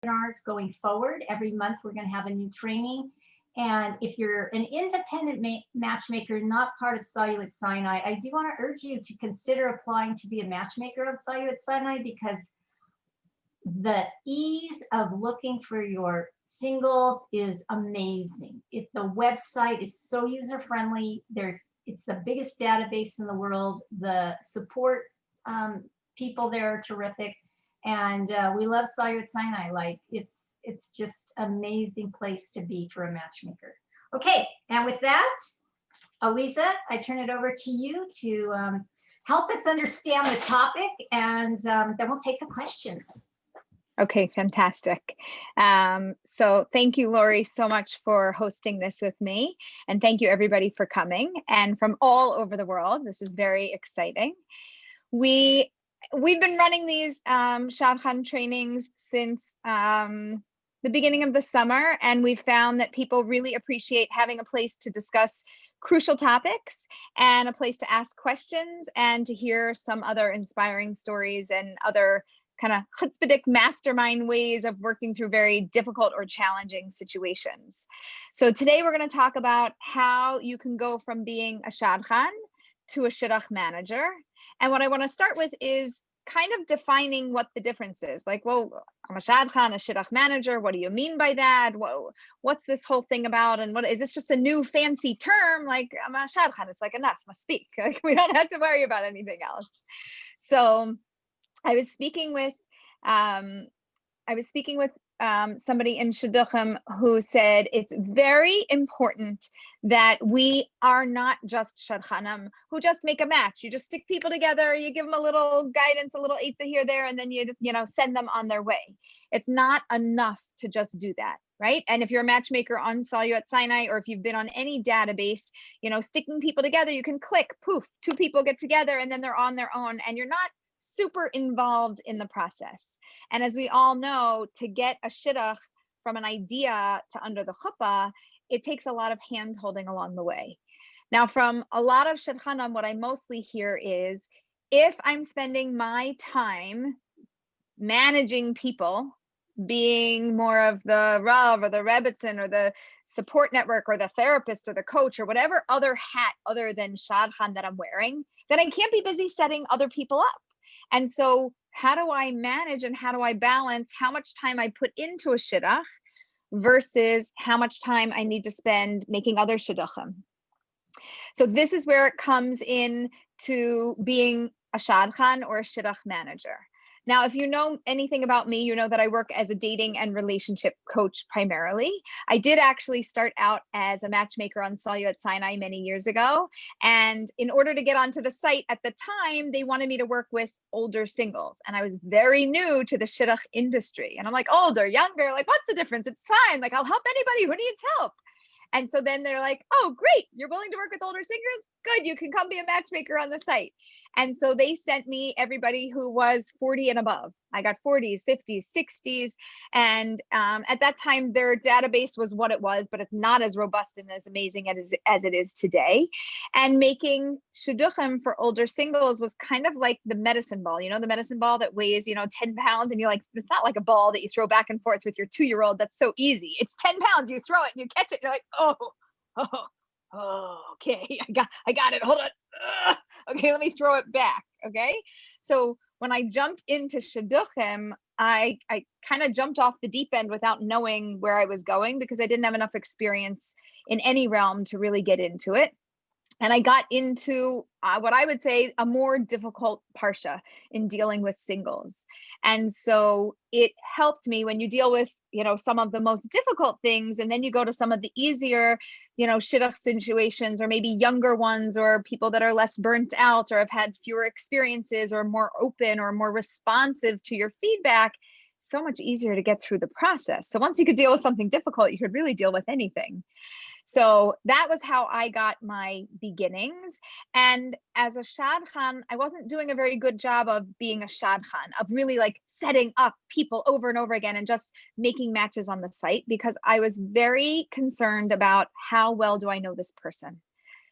webinars going forward. Every month we're going to have a new training. And if you're an independent matchmaker, not part of Solute Sinai, I do want to urge you to consider applying to be a matchmaker on Solute Sinai, because the ease of looking for your singles is amazing. The website is so user-friendly. It's the biggest database in the world. The support people there are terrific. And we love Solute Sinai. Like it's just amazing place to be for a matchmaker. Okay, and with that, Aleeza, I turn it over to you to help us understand the topic, and then we'll take the questions. Okay, fantastic. So thank you, Laurie, so much for hosting this with me. And thank you everybody for coming, and from all over the world. This is very exciting. We've been running these Shadchan trainings since the beginning of the summer, and we found that people really appreciate having a place to discuss crucial topics and a place to ask questions and to hear some other inspiring stories and other kind of chutzpahdik mastermind ways of working through very difficult or challenging situations. So today we're going to talk about how you can go from being a Shadchan to a Shidduch manager. And what I want to start with is kind of defining what the difference is. Like, well, I'm a Shadchan, a Shidduch manager. What do you mean by that? What's this whole thing about? And what is this, just a new fancy term? Like, I'm a Shadchan. It's like enough, must speak. Like, we don't have to worry about anything else. So I was speaking with somebody in Shidduchim who said it's very important that we are not just Shadchanim who just make a match. You just stick people together, you give them a little guidance, a little Aleeza here, there, and then you send them on their way. It's not enough to just do that, right? And if you're a matchmaker on Solute Sinai, or if you've been on any database, sticking people together, you can click, poof, 2 people get together and then they're on their own, and you're not super involved in the process. And as we all know, to get a shidduch from an idea to under the chuppah, it takes a lot of hand holding along the way. Now, from a lot of shadchanim, what I mostly hear is, if I'm spending my time managing people, being more of the Rav or the Rebbitzin or the support network or the therapist or the coach or whatever other hat other than Shadchan that I'm wearing, then I can't be busy setting other people up. And so how do I manage and how do I balance how much time I put into a shidduch versus how much time I need to spend making other shidduchim? So this is where it comes in to being a Shadchan or a shidduch manager. Now, if you know anything about me, you know that I work as a dating and relationship coach primarily. I did actually start out as a matchmaker on Solute Sinai many years ago. And in order to get onto the site at the time, they wanted me to work with older singles. And I was very new to the shidduch industry. And I'm like, older, younger, like, what's the difference? It's fine. Like, I'll help anybody who needs help. And so then they're like, oh, great, you're willing to work with older singers? Good, you can come be a matchmaker on the site. And so they sent me everybody who was 40 and above. I got 40s, 50s, 60s. And at that time, their database was what it was, but it's not as robust and as amazing as it is today. And making shidduchim for older singles was kind of like the medicine ball, the medicine ball that weighs, 10 pounds. And you're like, it's not like a ball that you throw back and forth with your 2-year-old. That's so easy. It's 10 pounds. You throw it and you catch it. You're like, oh, okay. I got it. Hold on. Okay, let me throw it back. Okay. So when I jumped into shidduchim, I kind of jumped off the deep end without knowing where I was going, because I didn't have enough experience in any realm to really get into it. And I got into what I would say a more difficult parsha in dealing with singles. And so it helped me when you deal with, some of the most difficult things, and then you go to some of the easier, shidduch situations, or maybe younger ones, or people that are less burnt out or have had fewer experiences or more open or more responsive to your feedback. So much easier to get through the process. So once you could deal with something difficult, you could really deal with anything. So that was how I got my beginnings. And as a Shadchan, I wasn't doing a very good job of being a Shadchan, of really like setting up people over and over again and just making matches on the site, because I was very concerned about how well do I know this person?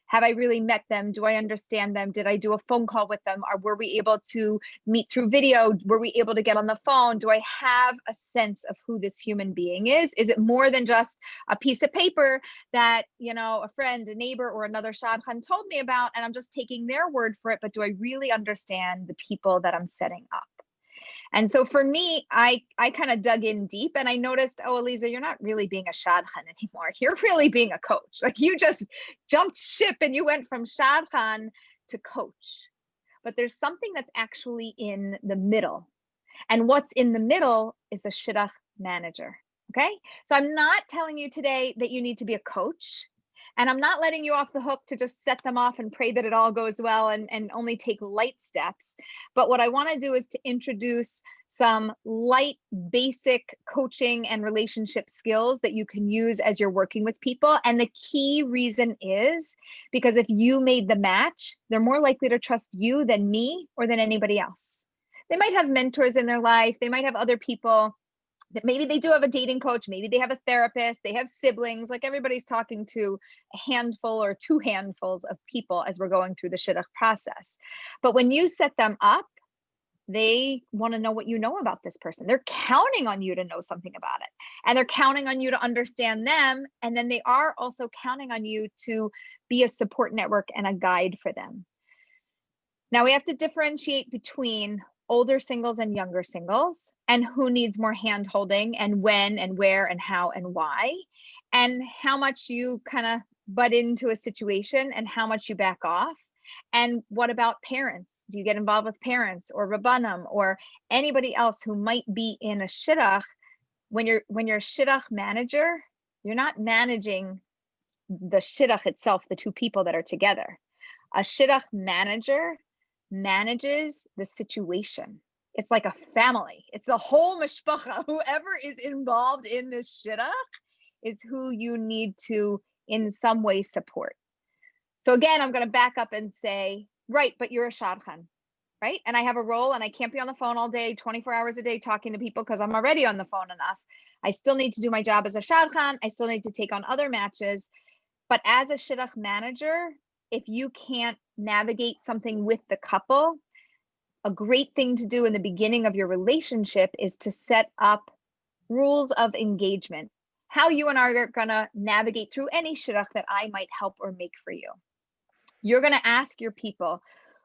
Have I really met them? Do I understand them? Did I do a phone call with them? Or were we able to meet through video? Were we able to get on the phone? Do I have a sense of who this human being is? Is it more than just a piece of paper that, you know, a friend, a neighbor, or another Shadchan told me about, and I'm just taking their word for it? But do I really understand the people that I'm setting up? And so for me, I kind of dug in deep, and I noticed, oh, Aleeza, you're not really being a Shadchan anymore. You're really being a coach. Like, you just jumped ship and you went from Shadchan to coach. But there's something that's actually in the middle. And what's in the middle is a Shidduch manager. Okay. So I'm not telling you today that you need to be a coach. And I'm not letting you off the hook to just set them off and pray that it all goes well and only take light steps. But what I want to do is to introduce some light, basic coaching and relationship skills that you can use as you're working with people. And the key reason is because if you made the match, they're more likely to trust you than me or than anybody else. They might have mentors in their life. They might have other people that maybe they do have a dating coach, maybe they have a therapist, they have siblings, like everybody's talking to a handful or two handfuls of people as we're going through the Shidduch process. But when you set them up, they want to know what you know about this person. They're counting on you to know something about it. And they're counting on you to understand them. And then they are also counting on you to be a support network and a guide for them. Now we have to differentiate between older singles and younger singles, and who needs more hand holding, and when and where and how and why, and how much you kind of butt into a situation and how much you back off. And what about parents? Do you get involved with parents or Rabbanim or anybody else who might be in a Shidduch? When you're a Shidduch manager, you're not managing the Shidduch itself, the two people that are together. A Shidduch manager manages the situation. It's like a family. It's the whole mishpacha. Whoever is involved in this Shidduch is who you need to, in some way, support. So again, I'm going to back up and say, right, but you're a Shadchan, right? And I have a role, and I can't be on the phone all day, 24 hours a day talking to people because I'm already on the phone enough. I still need to do my job as a Shadchan. I still need to take on other matches. But as a Shidduch manager, if you can't navigate something with the couple, a great thing to do in the beginning of your relationship is to set up rules of engagement, how you and I are going to navigate through any Shidduch that I might help or make for you. You're going to ask your people,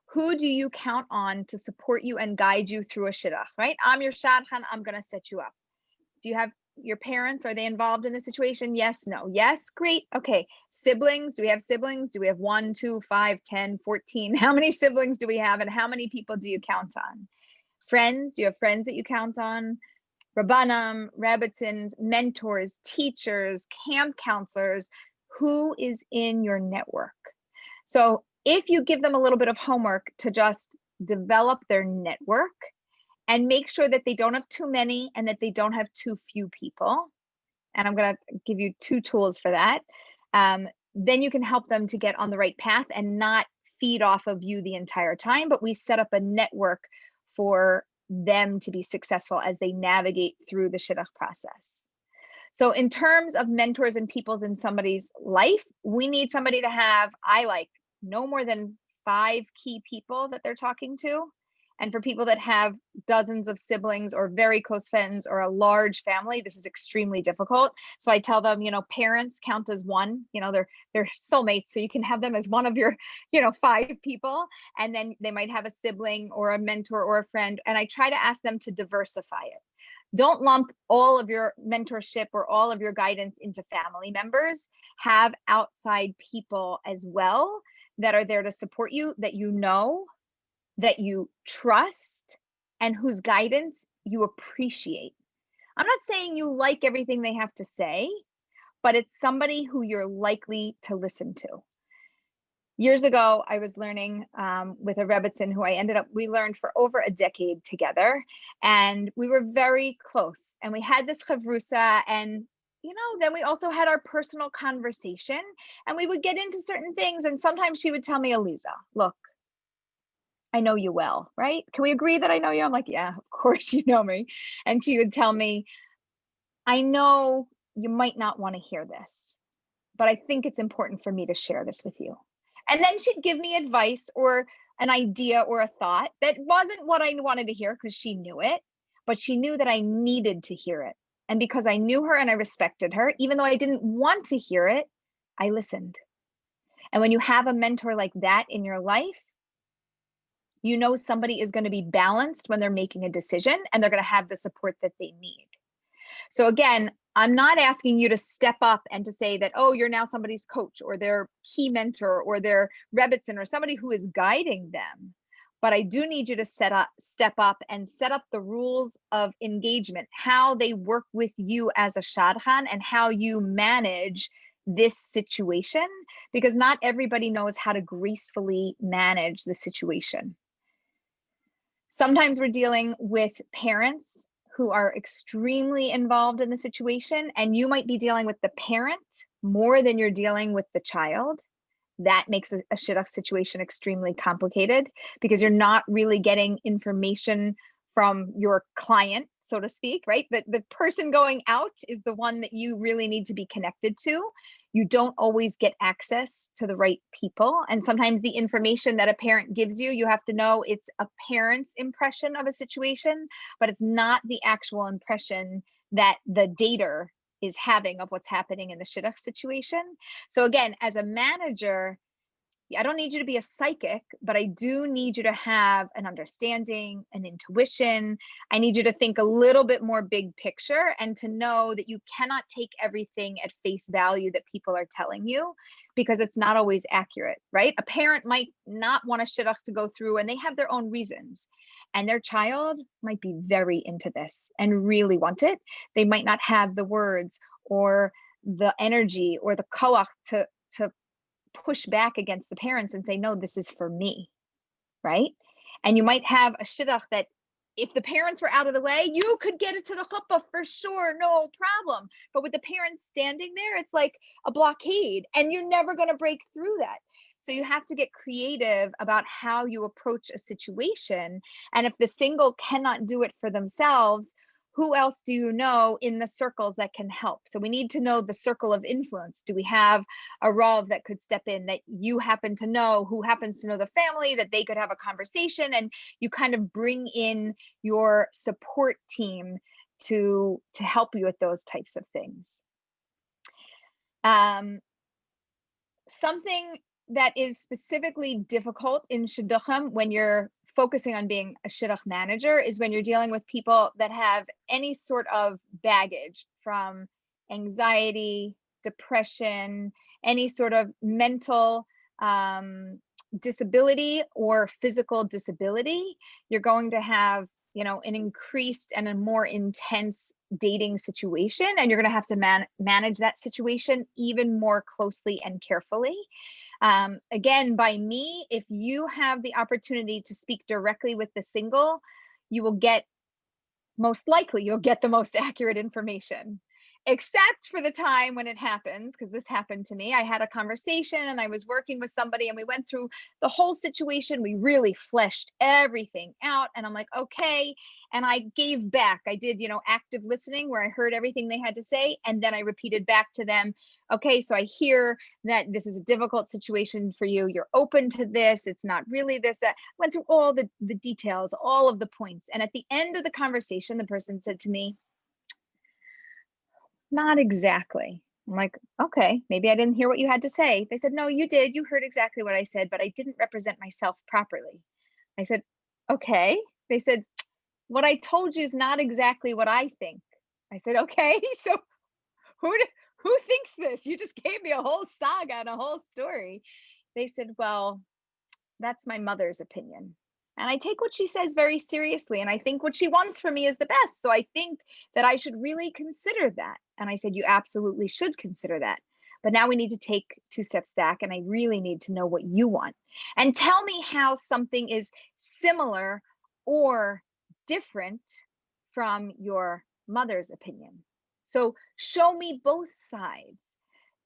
who do you count on to support you and guide you through a Shidduch, right? I'm your Shadchan, I'm going to set you up. Do you have your parents? Are they involved in the situation? Yes, no. Yes, great. Okay. Siblings. Do we have siblings? Do we have 1, 2, 5, 10, 14? How many siblings do we have, and how many people do you count on? Friends. Do you have friends that you count on? Rabbanim, Rebbetzins, mentors, teachers, camp counselors. Who is in your network? So if you give them a little bit of homework to just develop their network, and make sure that they don't have too many and that they don't have too few people. And I'm going to give you 2 tools for that. Then you can help them to get on the right path and not feed off of you the entire time, but we set up a network for them to be successful as they navigate through the Shidduch process. So in terms of mentors and peoples in somebody's life, we need somebody to have, I like, no more than 5 key people that they're talking to. And for people that have dozens of siblings or very close friends or a large family, this is extremely difficult. So I tell them, parents count as 1, they're soulmates. So you can have them as one of your, 5 people. And then they might have a sibling or a mentor or a friend. And I try to ask them to diversify it. Don't lump all of your mentorship or all of your guidance into family members. Have outside people as well that are there to support you, that that you trust, and whose guidance you appreciate. I'm not saying you like everything they have to say, but it's somebody who you're likely to listen to. Years ago, I was learning with a Rebbetzin who we learned for over a decade together, and we were very close, and we had this chavrusa, and then we also had our personal conversation, and we would get into certain things, and sometimes she would tell me, Aleeza, look, I know you well, right? Can we agree that I know you? I'm like, yeah, of course you know me. And she would tell me, I know you might not want to hear this, but I think it's important for me to share this with you. And then she'd give me advice or an idea or a thought that wasn't what I wanted to hear because she knew it, but she knew that I needed to hear it. And because I knew her and I respected her, even though I didn't want to hear it, I listened. And when you have a mentor like that in your life, you know somebody is going to be balanced when they're making a decision and they're going to have the support that they need. So again, I'm not asking you to step up and to say that, oh, you're now somebody's coach or their key mentor or their Rebbitzin or somebody who is guiding them. But I do need you to step up and set up the rules of engagement, how they work with you as a Shadchan and how you manage this situation, because not everybody knows how to gracefully manage the situation. Sometimes we're dealing with parents who are extremely involved in the situation, and you might be dealing with the parent more than you're dealing with the child. That makes a Shidduch situation extremely complicated because you're not really getting information from your client, so to speak, right? The person going out is the one that you really need to be connected to. You don't always get access to the right people. And sometimes the information that a parent gives you, you have to know it's a parent's impression of a situation, but it's not the actual impression that the dater is having of what's happening in the Shidduch situation. So again, as a manager, I don't need you to be a psychic, but I do need you to have an understanding, an intuition. I need you to think a little bit more big picture and to know that you cannot take everything at face value that people are telling you because it's not always accurate, right? A parent might not want a Shidduch to go through and they have their own reasons. And their child might be very into this and really want it. They might not have the words or the energy or the koach to push back against the parents and say, no, this is for me, right? And you might have a Shidduch that if the parents were out of the way, you could get it to the Chuppah for sure, no problem. But with the parents standing there, it's like a blockade and you're never going to break through that. So you have to get creative about how you approach a situation. And if the single cannot do it for themselves, who else do you know in the circles that can help? So we need to know the circle of influence. Do we have a Rav that could step in that you happen to know, who happens to know the family, that they could have a conversation, and you kind of bring in your support team to help you with those types of things. Something that is specifically difficult in Shidduchim when you're focusing on being a Shidduch manager is when you're dealing with people that have any sort of baggage from anxiety, depression, any sort of mental disability or physical disability. You're going to have, you know, an increased and a more intense dating situation, and you're going to have to manage that situation even more closely and carefully. Again, by me, if you have the opportunity to speak directly with the single, you will get, most likely, you'll get the most accurate information. Except for the time when it happens, because this happened to me. I had a conversation and I was working with somebody and we went through the whole situation. We really fleshed everything out. And I'm like, okay. And I gave back. I did, you know, active listening where I heard everything they had to say. And then I repeated back to them, okay, so I hear that this is a difficult situation for you. You're open to this. It's not really this, that. Went through all the details, all of the points. And at the end of the conversation, the person said to me, not exactly. I'm like, okay, maybe I didn't hear what you had to say. They said, no, you did. You heard exactly what I said, but I didn't represent myself properly. I said, okay. They said, what I told you is not exactly what I think. I said, okay, so who thinks this? You just gave me a whole saga and a whole story. They said, well, that's my mother's opinion. And I take what she says very seriously. And I think what she wants for me is the best. So I think that I should really consider that. And I said, you absolutely should consider that. But now we need to take 2 steps back. And I really need to know what you want. And tell me how something is similar or different from your mother's opinion. So show me both sides.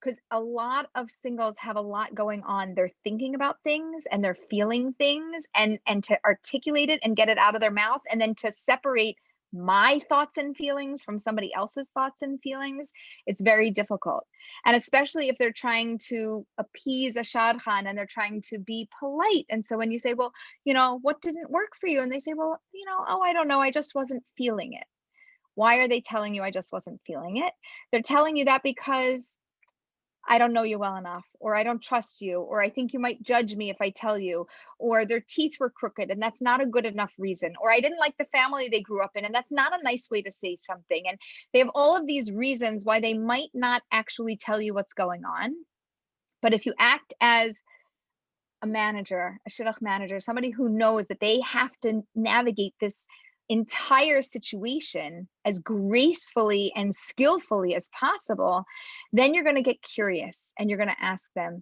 Because a lot of singles have a lot going on. They're thinking about things and they're feeling things, and to articulate it and get it out of their mouth, and then to separate my thoughts and feelings from somebody else's thoughts and feelings, it's very difficult. And especially if they're trying to appease a Shadchan and they're trying to be polite. And so when you say, well, what didn't work for you? And they say, well, oh, I don't know. I just wasn't feeling it. Why are they telling you I just wasn't feeling it? They're telling you that because I don't know you well enough, or I don't trust you, or I think you might judge me if I tell you, or their teeth were crooked and that's not a good enough reason, or I didn't like the family they grew up in and that's not a nice way to say something. And they have all of these reasons why they might not actually tell you what's going on. But if you act as a manager, a Shidduch manager, somebody who knows that they have to navigate this entire situation as gracefully and skillfully as possible, then you're going to get curious and you're going to ask them,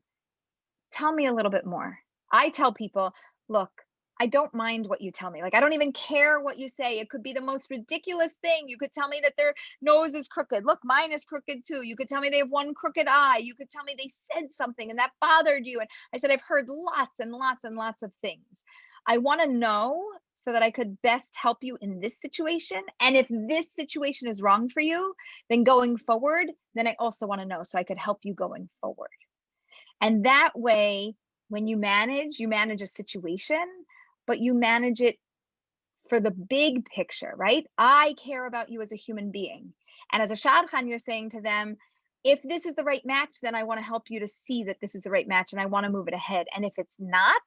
tell me a little bit more. I tell people, look, I don't mind what you tell me. Like, I don't even care what you say. It could be the most ridiculous thing. You could tell me that their nose is crooked. Look, mine is crooked too. You could tell me they have one crooked eye. You could tell me they said something and that bothered you. And I said, I've heard lots and lots and lots of things. I want to know so that I could best help you in this situation. And if this situation is wrong for you, then going forward, then I also want to know so I could help you going forward. And that way, when you manage a situation, but you manage it for the big picture, right? I care about you as a human being. And as a Shadchan, you're saying to them, if this is the right match, then I want to help you to see that this is the right match and I want to move it ahead. And if it's not,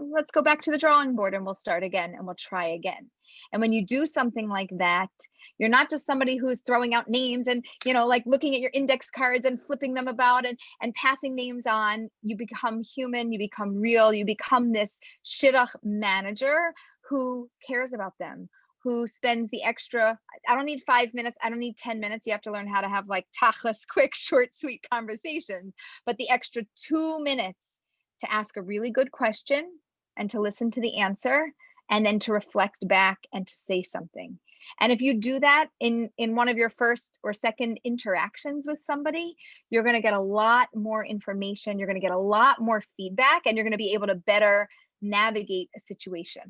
let's go back to the drawing board and we'll start again and we'll try again. And when you do something like that, you're not just somebody who's throwing out names and, like looking at your index cards and flipping them about and passing names on. You become human, you become real, you become this Shidduch manager who cares about them, who spends the extra, I don't need 5 minutes, I don't need 10 minutes. You have to learn how to have like tachlis, quick, short, sweet conversations, but the extra 2 minutes to ask a really good question and to listen to the answer and then to reflect back and to say something. And if you do that in one of your first or second interactions with somebody, you're going to get a lot more information, you're going to get a lot more feedback, and you're going to be able to better navigate a situation.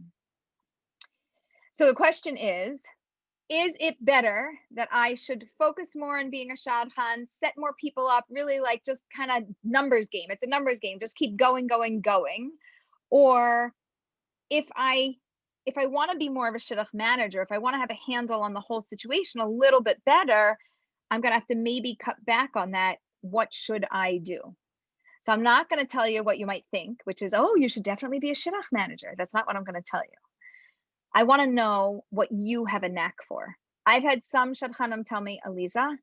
So the question is it better that I should focus more on being a Shadchan, set more people up, really like just kind of numbers game? It's a numbers game. Just keep going, going, going. Or if I want to be more of a Shidduch manager, if I want to have a handle on the whole situation a little bit better, I'm going to have to maybe cut back on that. What should I do? So I'm not going to tell you what you might think, which is, oh, you should definitely be a Shidduch manager. That's not what I'm going to tell you. I want to know what you have a knack for. I've had some Shadchanim tell me, Aleeza,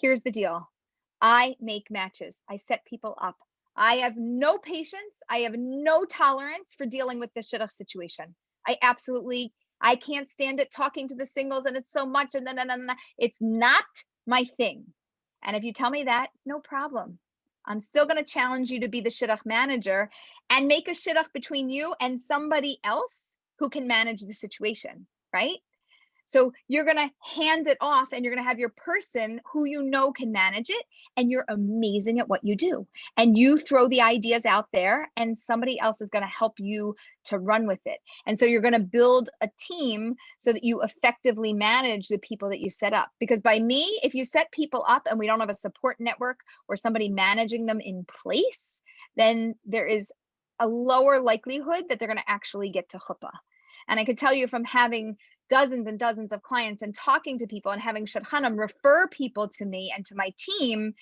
here's the deal. I make matches. I set people up. I have no patience. I have no tolerance for dealing with the Shidduch situation. I can't stand it talking to the singles and it's so much and then it's not my thing. And if you tell me that, no problem. I'm still going to challenge you to be the Shidduch manager and make a Shidduch between you and somebody else who can manage the situation, right? So you're going to hand it off and you're going to have your person who can manage it, and you're amazing at what you do. And you throw the ideas out there and somebody else is going to help you to run with it. And so you're going to build a team so that you effectively manage the people that you set up. Because by me, if you set people up and we don't have a support network or somebody managing them in place, then there is a lower likelihood that they're going to actually get to Chuppah. And I could tell you from having dozens and dozens of clients and talking to people and having Shadchanim refer people to me and to my team,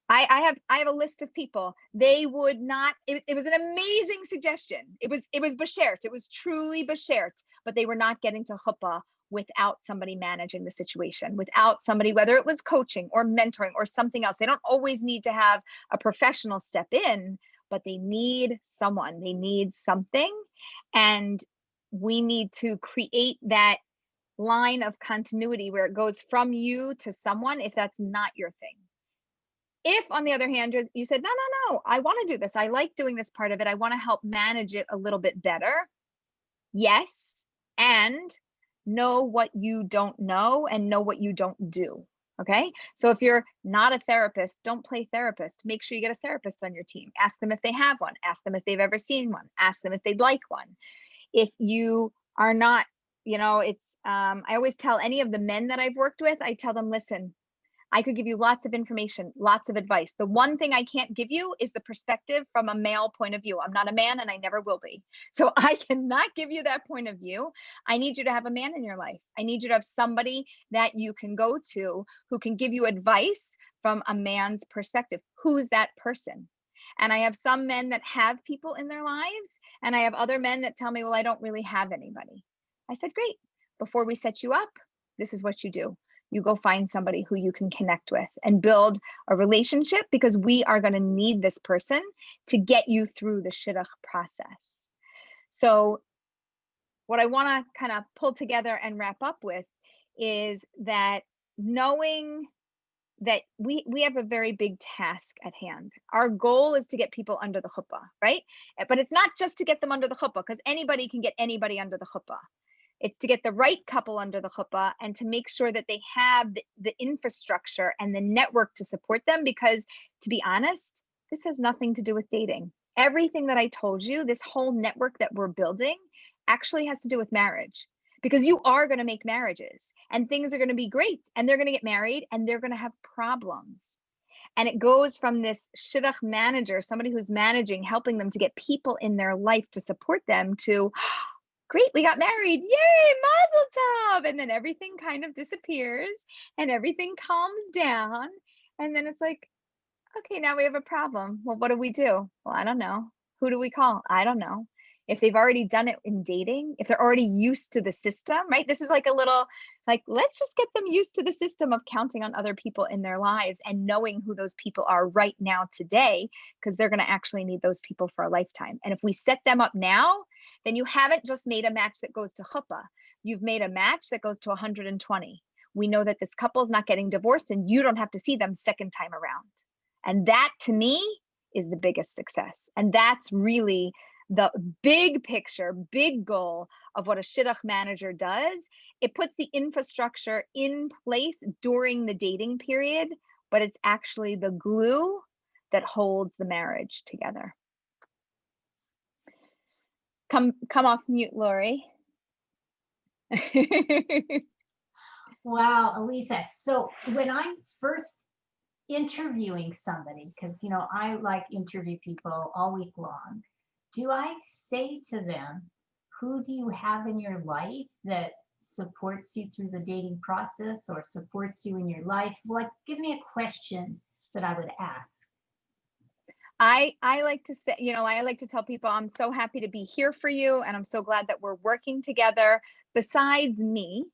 I have a list of people. They would not, it was an amazing suggestion. It was beshert. It was truly beshert, but they were not getting to Chuppah without somebody managing the situation, without somebody, whether it was coaching or mentoring or something else. They don't always need to have a professional step in, but they need someone, they need something. And we need to create that line of continuity where it goes from you to someone if that's not your thing. If, on the other hand, you said, no, I want to do this. I like doing this part of it. I want to help manage it a little bit better. Yes. And know what you don't know and know what you don't do. Okay. So if you're not a therapist, don't play therapist. Make sure you get a therapist on your team. Ask them if they have one. Ask them if they've ever seen one. Ask them if they'd like one. If you are not, I always tell any of the men that I've worked with, I tell them, listen, I could give you lots of information, lots of advice. The one thing I can't give you is the perspective from a male point of view. I'm not a man and I never will be. So I cannot give you that point of view. I need you to have a man in your life. I need you to have somebody that you can go to who can give you advice from a man's perspective. Who's that person? And I have some men that have people in their lives, and I have other men that tell me, well, I don't really have anybody. I said, great. Before we set you up, this is what you do. You go find somebody who you can connect with and build a relationship, because we are going to need this person to get you through the Shidduch process. So what I want to kind of pull together and wrap up with is that knowing that we have a very big task at hand. Our goal is to get people under the chuppah, right? But it's not just to get them under the chuppah, because anybody can get anybody under the chuppah. It's to get the right couple under the chuppah and to make sure that they have the infrastructure and the network to support them. Because to be honest, this has nothing to do with dating. Everything that I told you, this whole network that we're building, actually has to do with marriage. Because you are going to make marriages and things are going to be great and they're going to get married and they're going to have problems. And it goes from this Shidduch manager, somebody who's managing, helping them to get people in their life to support them, to great, we got married, yay, mazel tov. And then everything kind of disappears and everything calms down. And then it's like, okay, now we have a problem. Well, what do we do? Well, I don't know. Who do we call? I don't know. If they've already done it in dating, if they're already used to the system, right? This is like a little, like, let's just get them used to the system of counting on other people in their lives and knowing who those people are right now today, because they're going to actually need those people for a lifetime. And if we set them up now, then you haven't just made a match that goes to chuppah. You've made a match that goes to 120. We know that this couple is not getting divorced and you don't have to see them second time around. And that to me is the biggest success. And that's really the big picture, big goal of what a Shidduch manager does. It puts the infrastructure in place during the dating period, but it's actually the glue that holds the marriage together. Come off mute, Laurie. Wow, Aleeza. So when I'm first interviewing somebody, because I like interview people all week long, do I say to them, who do you have in your life that supports you through the dating process or supports you in your life? Like, give me a question that I would ask. I like to say, I like to tell people, I'm so happy to be here for you. And I'm so glad that we're working together. Besides me,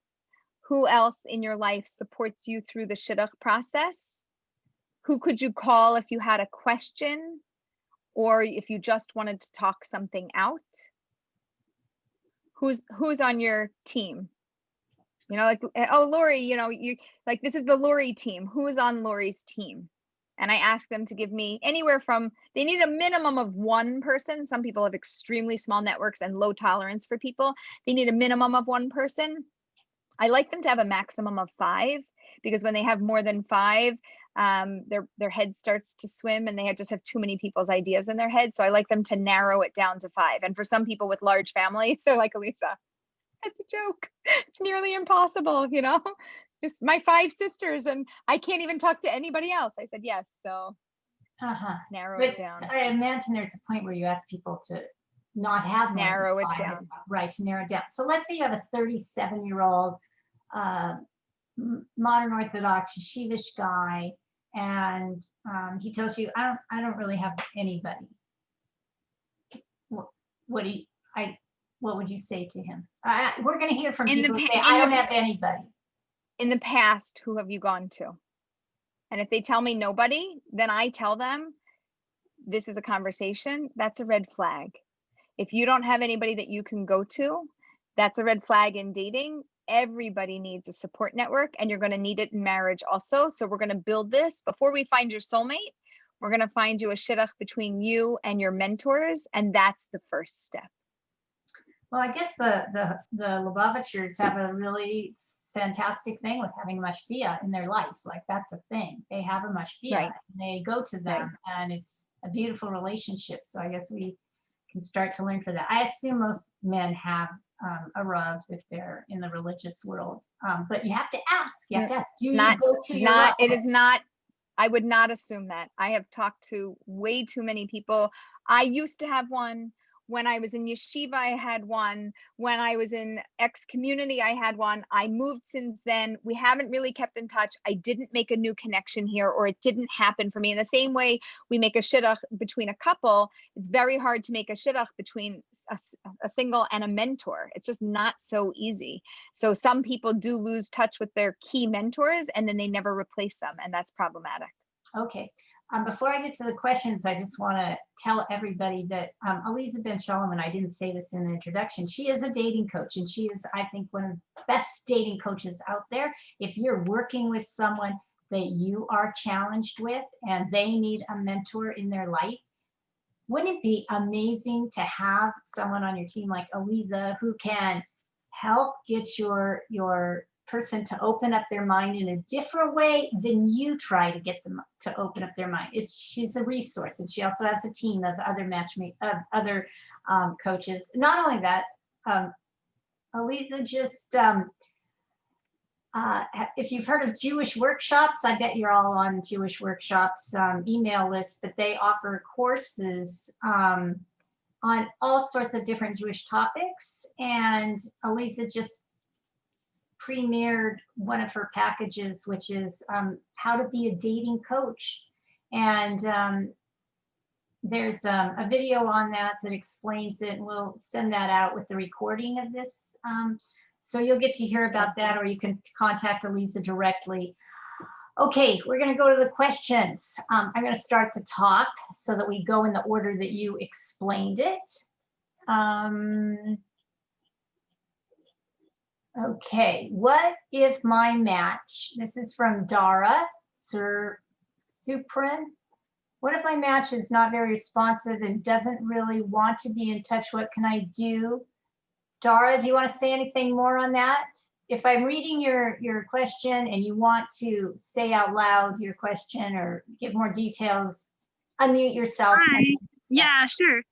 who else in your life supports you through the Shidduch process? Who could you call if you had a question? Or if you just wanted to talk something out? Who's on your team? Like, oh, Laurie, you like, this is the Laurie team. Who is on Laurie's team? And I ask them to give me anywhere from, they need a minimum of one person. Some people have extremely small networks and low tolerance for people. They need a minimum of one person. I like them to have a maximum of 5, because when they have more than 5, their head starts to swim and they just have too many people's ideas in their head. So I like them to narrow it down to 5. And for some people with large families, they're like, Aleeza, that's a joke. It's nearly impossible, just my 5 sisters and I can't even talk to anybody else. I said, yes. So narrow it down. I imagine there's a point where you ask people to not have narrow it down. Right, to narrow it down. So let's say you have a 37-year-old modern Orthodox yeshivish guy, and he tells you, I don't really have anybody. What would you say to him? We're going to hear from people who say, I don't have anybody. In the past, who have you gone to? And if they tell me nobody, then I tell them, this is a conversation. That's a red flag. If you don't have anybody that you can go to, that's a red flag in dating. Everybody needs a support network, and you're going to need it in marriage also. So we're going to build this. Before we find your soulmate, we're going to find you a Shidduch between you and your mentors. And that's the first step. Well, I guess the Lubavitchers have a really fantastic thing with having a mashpia in their life. Like, that's a thing. They have a mashpia, right, and they go to them, right, and it's a beautiful relationship. So I guess we can start to learn for that. I assume most men have a Rav if they're in the religious world. But you have to ask. You have to ask. Do you Not, go to your not, Rav? it is not, I would not assume that. I have talked to way too many people. I used to have one. When I was in yeshiva, I had one. When I was in X community, I had one. I moved since then. We haven't really kept in touch. I didn't make a new connection here, or it didn't happen for me. In the same way we make a shidduch between a couple, it's very hard to make a shidduch between a single and a mentor. It's just not so easy. So some people do lose touch with their key mentors and then they never replace them, and that's problematic. Okay. Before I get to the questions, I just want to tell everybody that Aleeza Ben Shalom, and I didn't say this in the introduction, she is a dating coach, and she is, I think, one of the best dating coaches out there. If you're working with someone that you are challenged with and they need a mentor in their life, wouldn't it be amazing to have someone on your team like Aleeza who can help get your person to open up their mind in a different way than you try to get them to open up their mind. She's a resource, and she also has a team of other coaches. Not only that, Aleeza just if you've heard of Jewish workshops, I bet you're all on Jewish workshops email list, but they offer courses on all sorts of different Jewish topics. And Aleeza just premiered one of her packages, which is how to be a dating coach. And there's a video on that explains it, and we'll send that out with the recording of this. So you'll get to hear about that, or you can contact Aleeza directly. Okay, we're going to go to the questions. I'm going to start the top so that we go in the order that you explained it. Okay, what if my match, this is from Dara Supran. What if my match is not very responsive and doesn't really want to be in touch? What can I do? Dara, do you want to say anything more on that? If I'm reading your question and you want to say out loud your question or give more details, unmute yourself. Hi. Yeah, sure.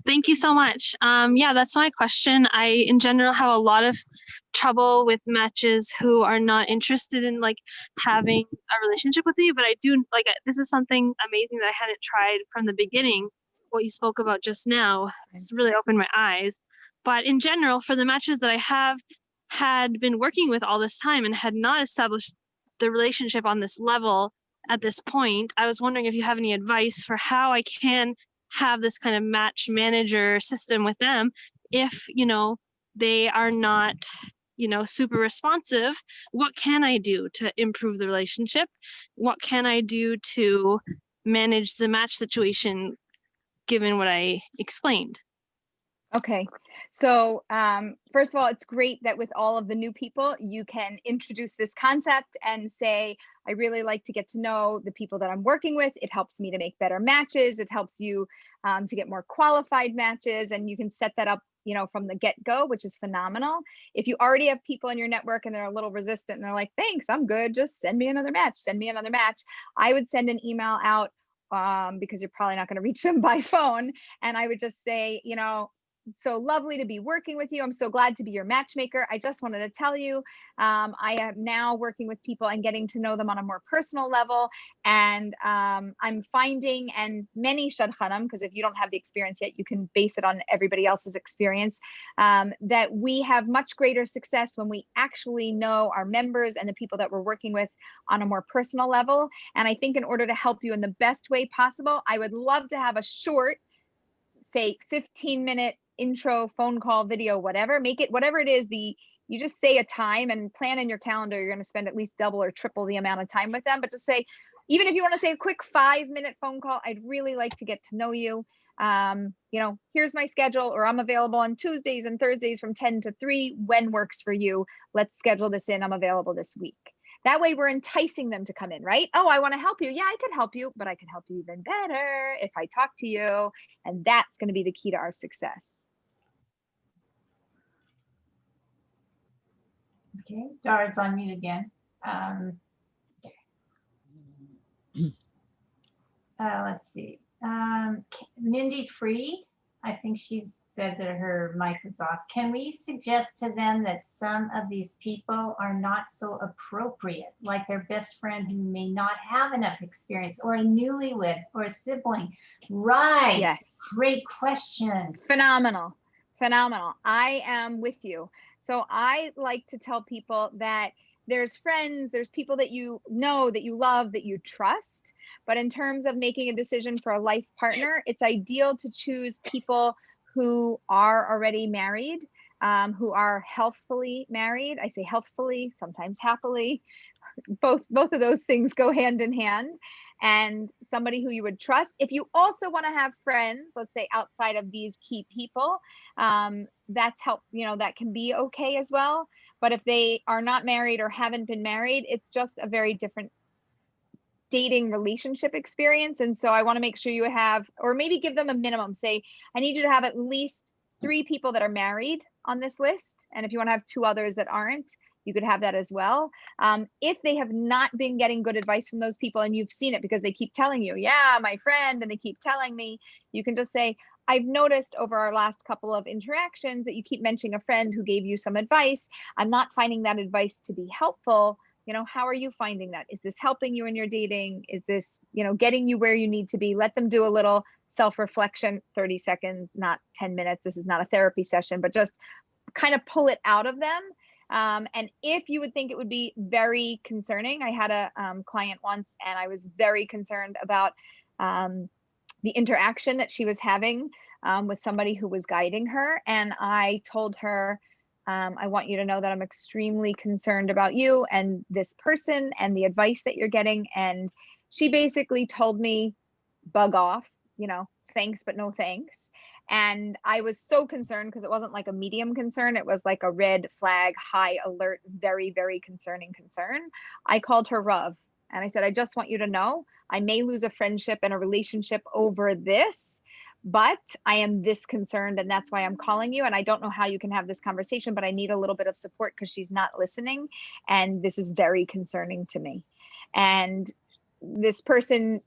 Thank you so much. Yeah, that's my question. I, in general, have a lot of trouble with matches who are not interested in like having a relationship with me, but I do like, this is something amazing that I hadn't tried from the beginning. What you spoke about just now, it's really opened my eyes. But in general, for the matches that I have had been working with all this time and had not established the relationship on this level at this point, I was wondering if you have any advice for how I can have this kind of match manager system with them if, you know, they are not, you know, super responsive. What can I do to improve the relationship? What can I do to manage the match situation given what I explained? Okay, so first of all, it's great that with all of the new people, you can introduce this concept and say, I really like to get to know the people that I'm working with. It helps me to make better matches. It helps you to get more qualified matches, and you can set that up, you know, from the get-go, which is phenomenal. If you already have people in your network and they're a little resistant and they're like, thanks, I'm good, just send me another match, send me another match. I would send an email out because you're probably not going to reach them by phone. And I would just say, you know, so lovely to be working with you. I'm so glad to be your matchmaker. I just wanted to tell you, I am now working with people and getting to know them on a more personal level. And I'm finding, and many Shadchanim, because if you don't have the experience yet, you can base it on everybody else's experience, that we have much greater success when we actually know our members and the people that we're working with on a more personal level. And I think in order to help you in the best way possible, I would love to have a short, say 15-minute intro, phone call, video, whatever, make it whatever it is, you just say a time and plan in your calendar. You're going to spend at least double or triple the amount of time with them. But just say, even if you want to say a quick 5-minute phone call, I'd really like to get to know you. You know, here's my schedule, or I'm available on Tuesdays and Thursdays from 10 to 3. When works for you? Let's schedule this in. I'm available this week. That way we're enticing them to come in, right? Oh, I want to help you. Yeah, I could help you, but I can help you even better if I talk to you. And that's going to be the key to our success. Okay, Dara's on mute again. Let's see. Mindy Freed, I think she said that her mic was off. Can we suggest to them that some of these people are not so appropriate, like their best friend who may not have enough experience, or a newlywed, or a sibling? Right. Yes. Great question. Phenomenal. Phenomenal. I am with you. So I like to tell people that there's friends, there's people that you know, that you love, that you trust. But in terms of making a decision for a life partner, it's ideal to choose people who are already married, who are healthfully married. I say healthfully, sometimes happily. Both of those things go hand in hand. And somebody who you would trust. If you also want to have friends, let's say outside of these key people, that's help, that can be okay as well. But if they are not married or haven't been married, it's just a very different dating relationship experience. And so I want to make sure you have, or maybe give them a minimum, say, I need you to have at least 3 people that are married on this list. And if you want to have 2 others that aren't, you could have that as well. If they have not been getting good advice from those people and you've seen it because they keep telling you, yeah, my friend, and they keep telling me, you can just say, I've noticed over our last couple of interactions that you keep mentioning a friend who gave you some advice. I'm not finding that advice to be helpful. How are you finding that? Is this helping you in your dating? Is this, getting you where you need to be? Let them do a little self-reflection, 30 seconds, not 10 minutes. This is not a therapy session, but just kind of pull it out of them. And if you would think it would be very concerning, I had a client once, and I was very concerned about the interaction that she was having with somebody who was guiding her. And I told her, I want you to know that I'm extremely concerned about you and this person and the advice that you're getting. And she basically told me, bug off, thanks, but no thanks. And I was so concerned because it wasn't like a medium concern. It was like a red flag, high alert, very, very concerning concern. I called her Rav and I said, I just want you to know, I may lose a friendship and a relationship over this, but I am this concerned, and that's why I'm calling you. And I don't know how you can have this conversation, but I need a little bit of support because she's not listening. And this is very concerning to me. And this person,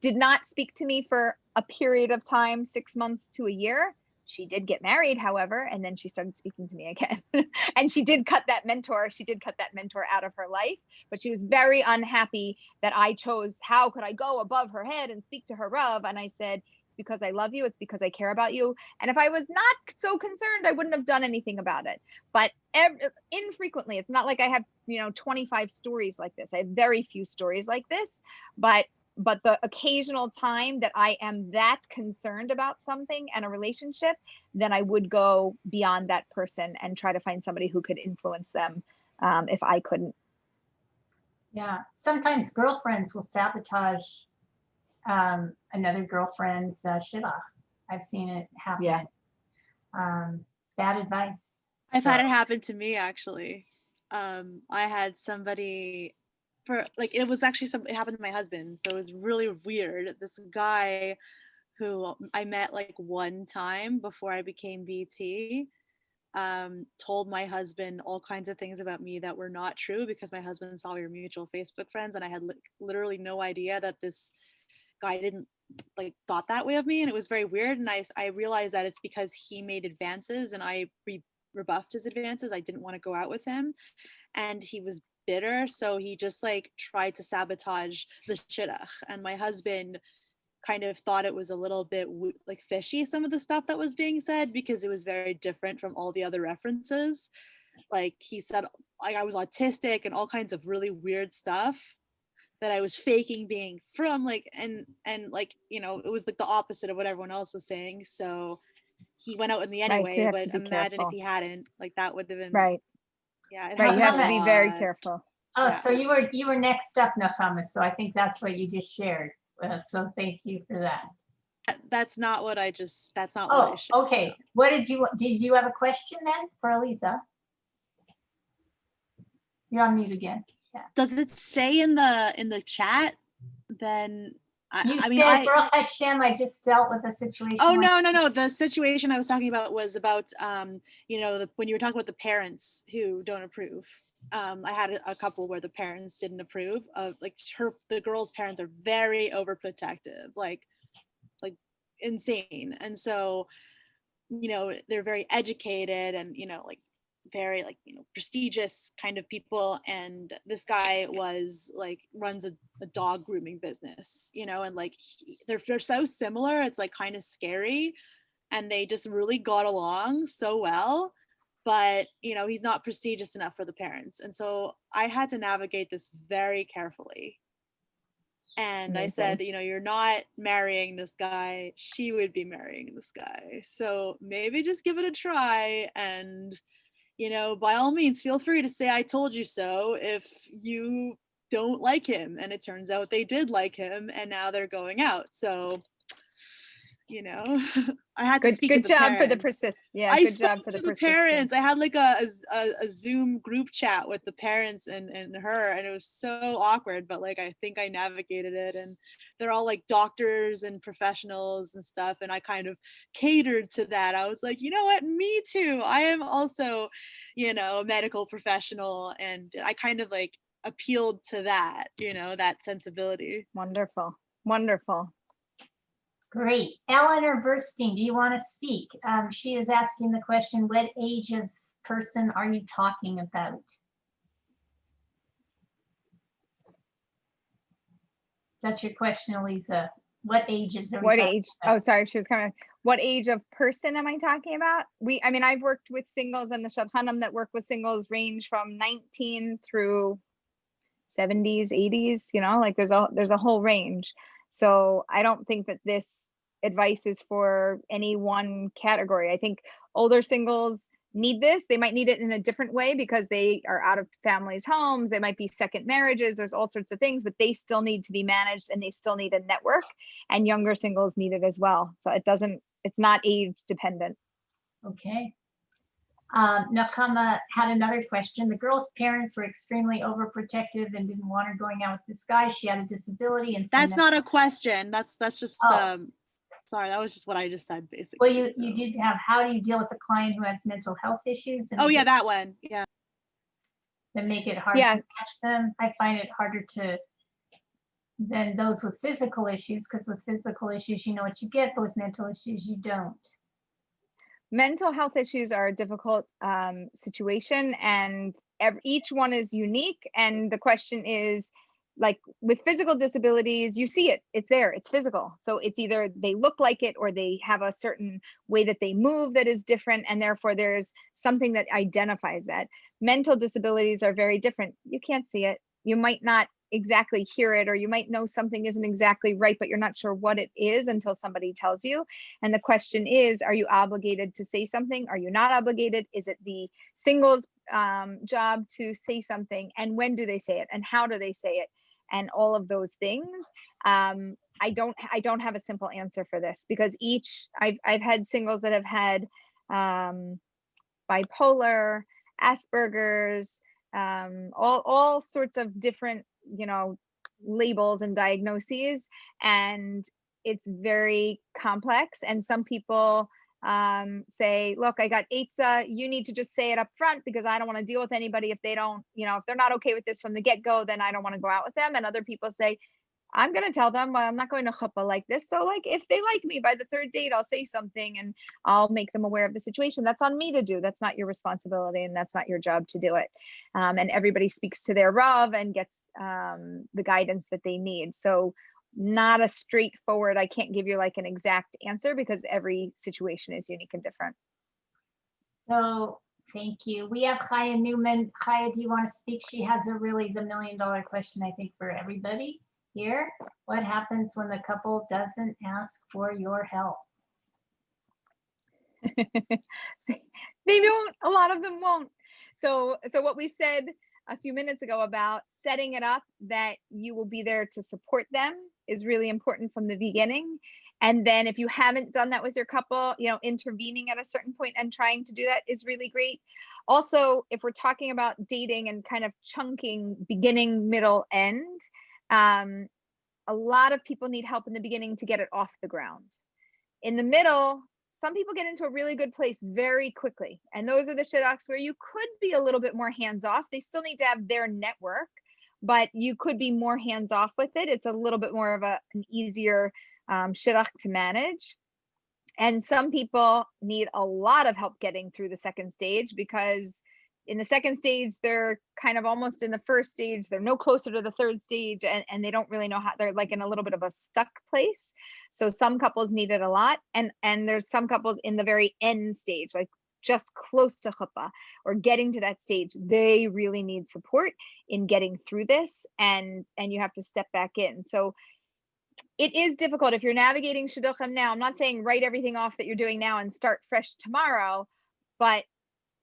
did not speak to me for a period of time, 6 months to a year. She did get married, however, and then she started speaking to me again. And she did cut that mentor out of her life, but she was very unhappy that I chose, how could I go above her head and speak to her Rav? And I said, because I love you. It's because I care about you. And if I was not so concerned, I wouldn't have done anything about it. But infrequently, it's not like I have, 25 stories like this. I have very few stories like this, but the occasional time that I am that concerned about something and a relationship, then I would go beyond that person and try to find somebody who could influence them if I couldn't. Yeah. Sometimes girlfriends will sabotage another girlfriend's Shidduch. I've seen it happen. Yeah. Bad advice. I've had it happen to me, actually. I had somebody it happened to my husband, so it was really weird. This guy who I met like one time before I became BT told my husband all kinds of things about me that were not true, because my husband saw we were mutual Facebook friends, and I had literally no idea that this guy didn't thought that way of me. And it was very weird. And I realized that it's because he made advances and I rebuffed his advances. I didn't want to go out with him, and he was bitter, so he just tried to sabotage the shidduch. And my husband kind of thought it was a little bit fishy, some of the stuff that was being said, because it was very different from all the other references. He said I was autistic and all kinds of really weird stuff that I was faking being from, and it was the opposite of what everyone else was saying. So he went out with me anyway. Right, so but imagine careful. If he hadn't, that would have been right. Yeah, Right, you have to be very careful. Oh, Yeah. so you were next up, Nechama. So I think that's what you just shared. So thank you for that. That's not what I shared. Okay. What did you have a question then for Aleeza? You're on mute again. Yeah. Does it say in the chat? Then Baruch Hashem, I just dealt with a situation. Oh, no. The situation I was talking about was about, when you were talking about the parents who don't approve. I had a couple where the parents didn't approve of, the girl's parents are very overprotective, like insane. And so you know, they're very educated and, you know, like very like, you know, prestigious kind of people. And this guy was like runs a dog grooming business, you know, and like they're so similar, it's like kind of scary. And they just really got along so well. But, you know, he's not prestigious enough for the parents. And so I had to navigate this very carefully. And I said, you know, you're not marrying this guy. She would be marrying this guy. So maybe just give it a try. And, you know, by all means, feel free to say, I told you so if you don't like him. And it turns out they did like him and now they're going out. So, you know, I had to speak to the job parents. for the persist. Yeah, I good job spoke for to the the persistence. parents. I had like a Zoom group chat with the parents and her, and it was so awkward, but like I think I navigated it. And they're all like doctors and professionals and stuff, and I kind of catered to that. I was like, you know what, me too. I am also, you know, a medical professional, and I kind of like appealed to that, you know, that sensibility. Wonderful, wonderful. Great. Eleanor Burstein, do you want to speak? She is asking the question, what age of person are you talking about? That's your question, Aleeza. What ages are we What talking age? about? Oh, sorry, she was coming. What age of person am I talking about? I mean, I've worked with singles, and the Shadchanim that work with singles range from 19 through 70s, 80s, you know, like there's a whole range. So I don't think that this advice is for any one category. I think older singles need this. They might need it in a different way because they are out of families' homes. They might be second marriages. There's all sorts of things, but they still need to be managed and they still need a network, and younger singles need it as well. So it's not age dependent. Okay. Nakama had another question. The girl's parents were extremely overprotective and didn't want her going out with this guy. She had a disability and That's not a question. That's just sorry, that was just what I just said basically. Well, you did have, how do you deal with a client who has mental health issues? And oh yeah, that one. Yeah. That make it hard to match them. I find it harder than those with physical issues, because with physical issues, you know what you get, but with mental issues, you don't. Mental health issues are a difficult situation, and each one is unique. And the question is, like with physical disabilities, you see it, it's there, it's physical. So it's either they look like it or they have a certain way that they move that is different, and therefore there's something that identifies that. Mental disabilities are very different. You can't see it. You might not exactly hear it, or you might know something isn't exactly right, but you're not sure what it is until somebody tells you. And the question is, are you obligated to say something? Are you not obligated? Is it the singles job to say something? And when do they say it? And how do they say it? And all of those things. I don't have a simple answer for this, because I've had singles that have had bipolar, Asperger's, all sorts of different, you know, labels and diagnoses, and it's very complex. And some people say, look, I got Aleeza, you need to just say it up front, because I don't want to deal with anybody if they don't, you know, if they're not okay with this from the get-go, then I don't want to go out with them. And other people say, I'm going to tell them, well, I'm not going to chuppah like this. So like, if they like me by the third date, I'll say something and I'll make them aware of the situation. That's on me to do. That's not your responsibility, and that's not your job to do it. And everybody speaks to their Rav and gets the guidance that they need. So not a straightforward, I can't give you like an exact answer, because every situation is unique and different. So thank you. We have Chaya Newman. Chaya, do you want to speak? She has the $1 million question, I think, for everybody here. What happens when the couple doesn't ask for your help? They don't, a lot of them won't. So what we said a few minutes ago about setting it up that you will be there to support them is really important from the beginning. And then if you haven't done that with your couple, you know, intervening at a certain point and trying to do that is really great. Also, if we're talking about dating and kind of chunking beginning, middle, end, a lot of people need help in the beginning to get it off the ground. In the middle, some people get into a really good place very quickly. And those are the shidduchs where you could be a little bit more hands-off. They still need to have their network, but you could be more hands-off with it. It's a little bit more of an easier shidduch to manage. And some people need a lot of help getting through the second stage, because in the second stage, they're kind of almost in the first stage. They're no closer to the third stage, and they don't really know how. They're like in a little bit of a stuck place. So some couples need it a lot. And there's some couples in the very end stage, like just close to chuppah or getting to that stage. They really need support in getting through this, and you have to step back in. So it is difficult if you're navigating shidduchim now. I'm not saying write everything off that you're doing now and start fresh tomorrow, but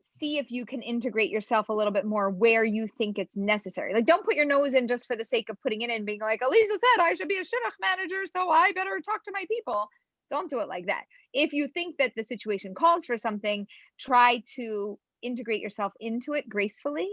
see if you can integrate yourself a little bit more where you think it's necessary. Like, don't put your nose in just for the sake of putting it in, being like, Aleeza said I should be a shidduch manager, so I better talk to my people. Don't do it like that. If you think that the situation calls for something, try to integrate yourself into it gracefully.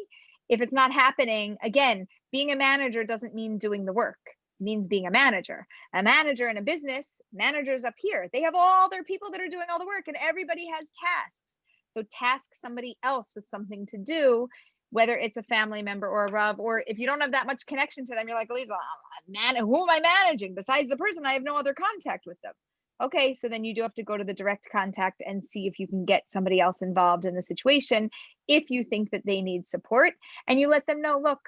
If it's not happening, again, being a manager doesn't mean doing the work. It means being a manager. A manager in a business, managers up here, they have all their people that are doing all the work, and everybody has tasks. So task somebody else with something to do, whether it's a family member or a Rav, or if you don't have that much connection to them, you're like, Aleeza, who am I managing? Besides the person, I have no other contact with them. Okay, so then you do have to go to the direct contact and see if you can get somebody else involved in the situation if you think that they need support. And you let them know, look,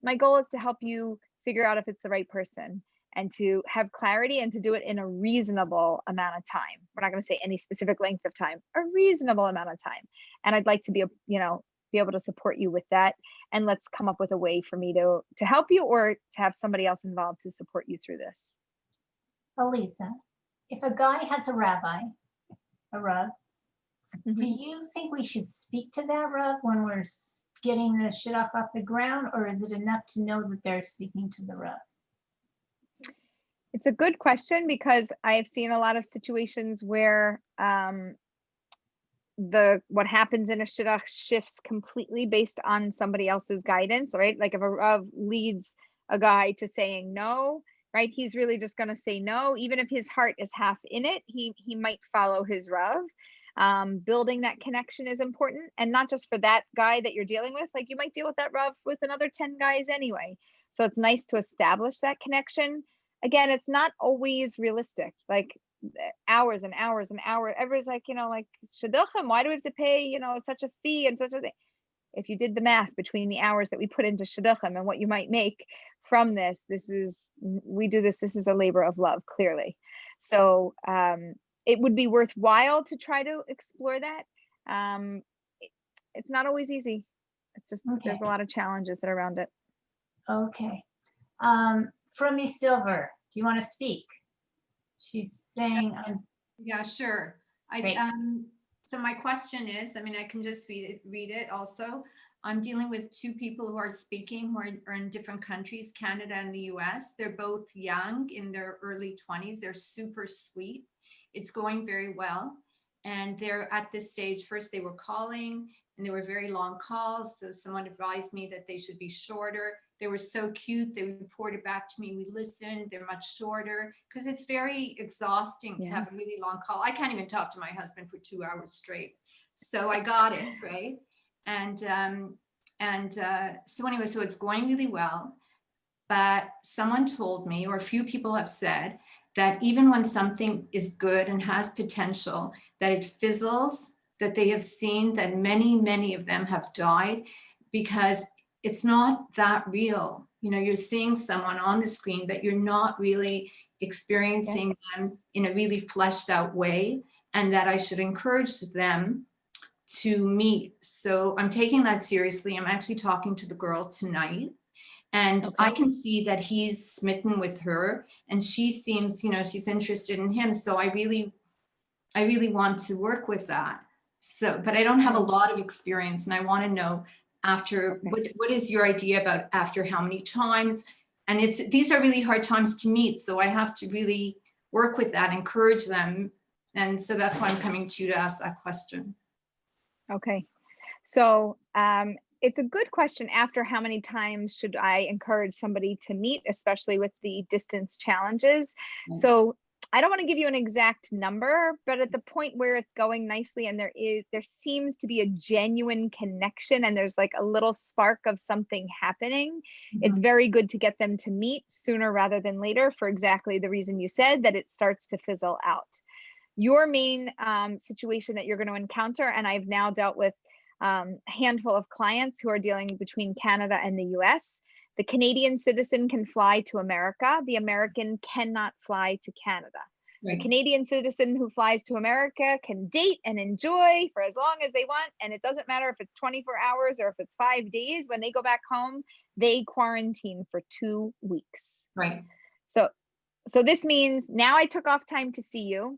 my goal is to help you figure out if it's the right person, and to have clarity, and to do it in a reasonable amount of time. We're not going to say any specific length of time, a reasonable amount of time. And I'd like to be able to support you with that. And let's come up with a way for me to help you, or to have somebody else involved to support you through this. Aleeza, if a guy has a Rav, do you think we should speak to that Rav when we're getting the shidduch off the ground, or is it enough to know that they're speaking to the Rav? It's a good question, because I have seen a lot of situations where what happens in a shidduch shifts completely based on somebody else's guidance, right? Like if a Rav leads a guy to saying no, right? He's really just going to say no, even if his heart is half in it. He might follow his Rav. Building that connection is important, and not just for that guy that you're dealing with. Like, you might deal with that Rav with another 10 guys anyway. So it's nice to establish that connection. Again, it's not always realistic, like hours and hours and hours. Everybody's like, like shidduchim, why do we have to pay, such a fee and such a thing? If you did the math between the hours that we put into shidduchim and what you might make from this, this is a labor of love, clearly. So it would be worthwhile to try to explore that. It's not always easy. It's just, There's a lot of challenges that are around it. Okay. From Miss Silver, do you want to speak? She's saying, yeah, sure. So my question is, I can just read it also. I'm dealing with two people who are speaking, who are in different countries, Canada and the US. They're both young, in their early 20s. They're super sweet. It's going very well. And they're at this stage, first they were calling, and they were very long calls. So someone advised me that they should be shorter. They were so cute. They reported back to me. We listened. They're much shorter, because it's very exhausting to have a really long call. I can't even talk to my husband for 2 hours straight. So I got it, right? And so anyway, so it's going really well. But someone told me, or a few people have said, that even when something is good and has potential, that it fizzles, that they have seen that many of them have died because it's not that real. You're seeing someone on the screen, but you're not really experiencing them in a really fleshed out way, and that I should encourage them to meet. So I'm taking that seriously. I'm actually talking to the girl tonight, and I can see that he's smitten with her, and she seems, she's interested in him. So I really want to work with that. So, but I don't have a lot of experience, and I want to know after, what is your idea about after how many times? And these are really hard times to meet. So I have to really work with that, encourage them. And so that's why I'm coming to you to ask that question. Okay. So it's a good question. After how many times should I encourage somebody to meet, especially with the distance challenges? So I don't want to give you an exact number, but at the point where it's going nicely and there seems to be a genuine connection and there's like a little spark of something happening, it's very good to get them to meet sooner rather than later, for exactly the reason you said, that it starts to fizzle out. your main situation that you're going to encounter, and I've now dealt with a handful of clients who are dealing between Canada and the US. The Canadian citizen can fly to America. The American cannot fly to Canada. Right. The Canadian citizen who flies to America can date and enjoy for as long as they want. And it doesn't matter if it's 24 hours or if it's 5 days. When they go back home, they quarantine for 2 weeks. Right. So this means now I took off time to see you.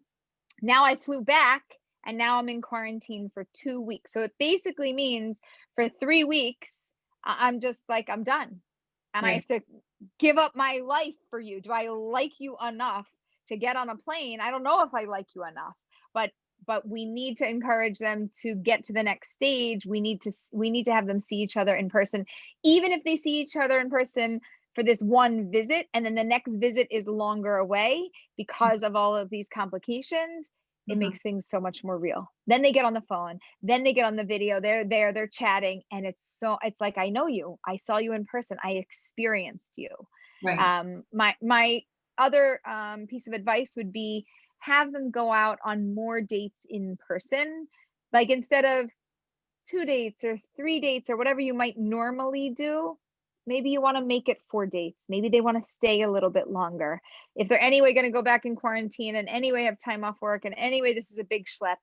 Now I flew back and now I'm in quarantine for 2 weeks. So it basically means for 3 weeks, I'm just like, I'm done. And I have to give up my life for you. Do I like you enough to get on a plane? I don't know if I like you enough, but we need to encourage them to get to the next stage. We need to have them see each other in person, even if they see each other in person for this one visit, and then the next visit is longer away because of all of these complications. It makes things so much more real. Then they get on the phone, then they get on the video, they're chatting, and it's like, I know you, I saw you in person, I experienced you. Right. My other piece of advice would be have them go out on more dates in person. Like instead of 2 dates or 3 dates or whatever you might normally do, maybe you want to make it 4 dates. Maybe they want to stay a little bit longer. If they're anyway going to go back in quarantine and anyway have time off work and anyway this is a big schlep,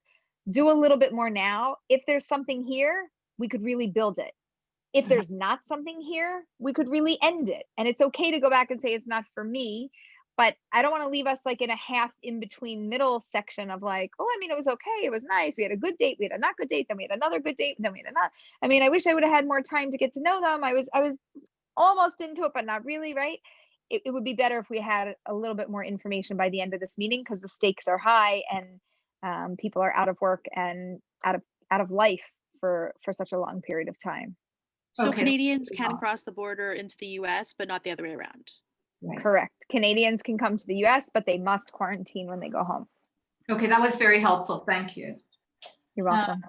do a little bit more now. If there's something here, we could really build it. If there's not something here, we could really end it. And it's okay to go back and say it's not for me, but I don't want to leave us like in a half in between middle section of like, oh, I mean, it was okay. It was nice. We had a good date. We had a not good date. Then we had another good date. And then we had a not. I mean, I wish I would have had more time to get to know them. I was almost into it, but not really, right? It would be better if we had a little bit more information by the end of this meeting, because the stakes are high and people are out of work and out of life for such a long period of time. So Okay. Canadians can cross the border into the US, but not the other way around. Right. Correct. Canadians can come to the US, but they must quarantine when they go home. Okay, that was very helpful. Thank you. You're welcome.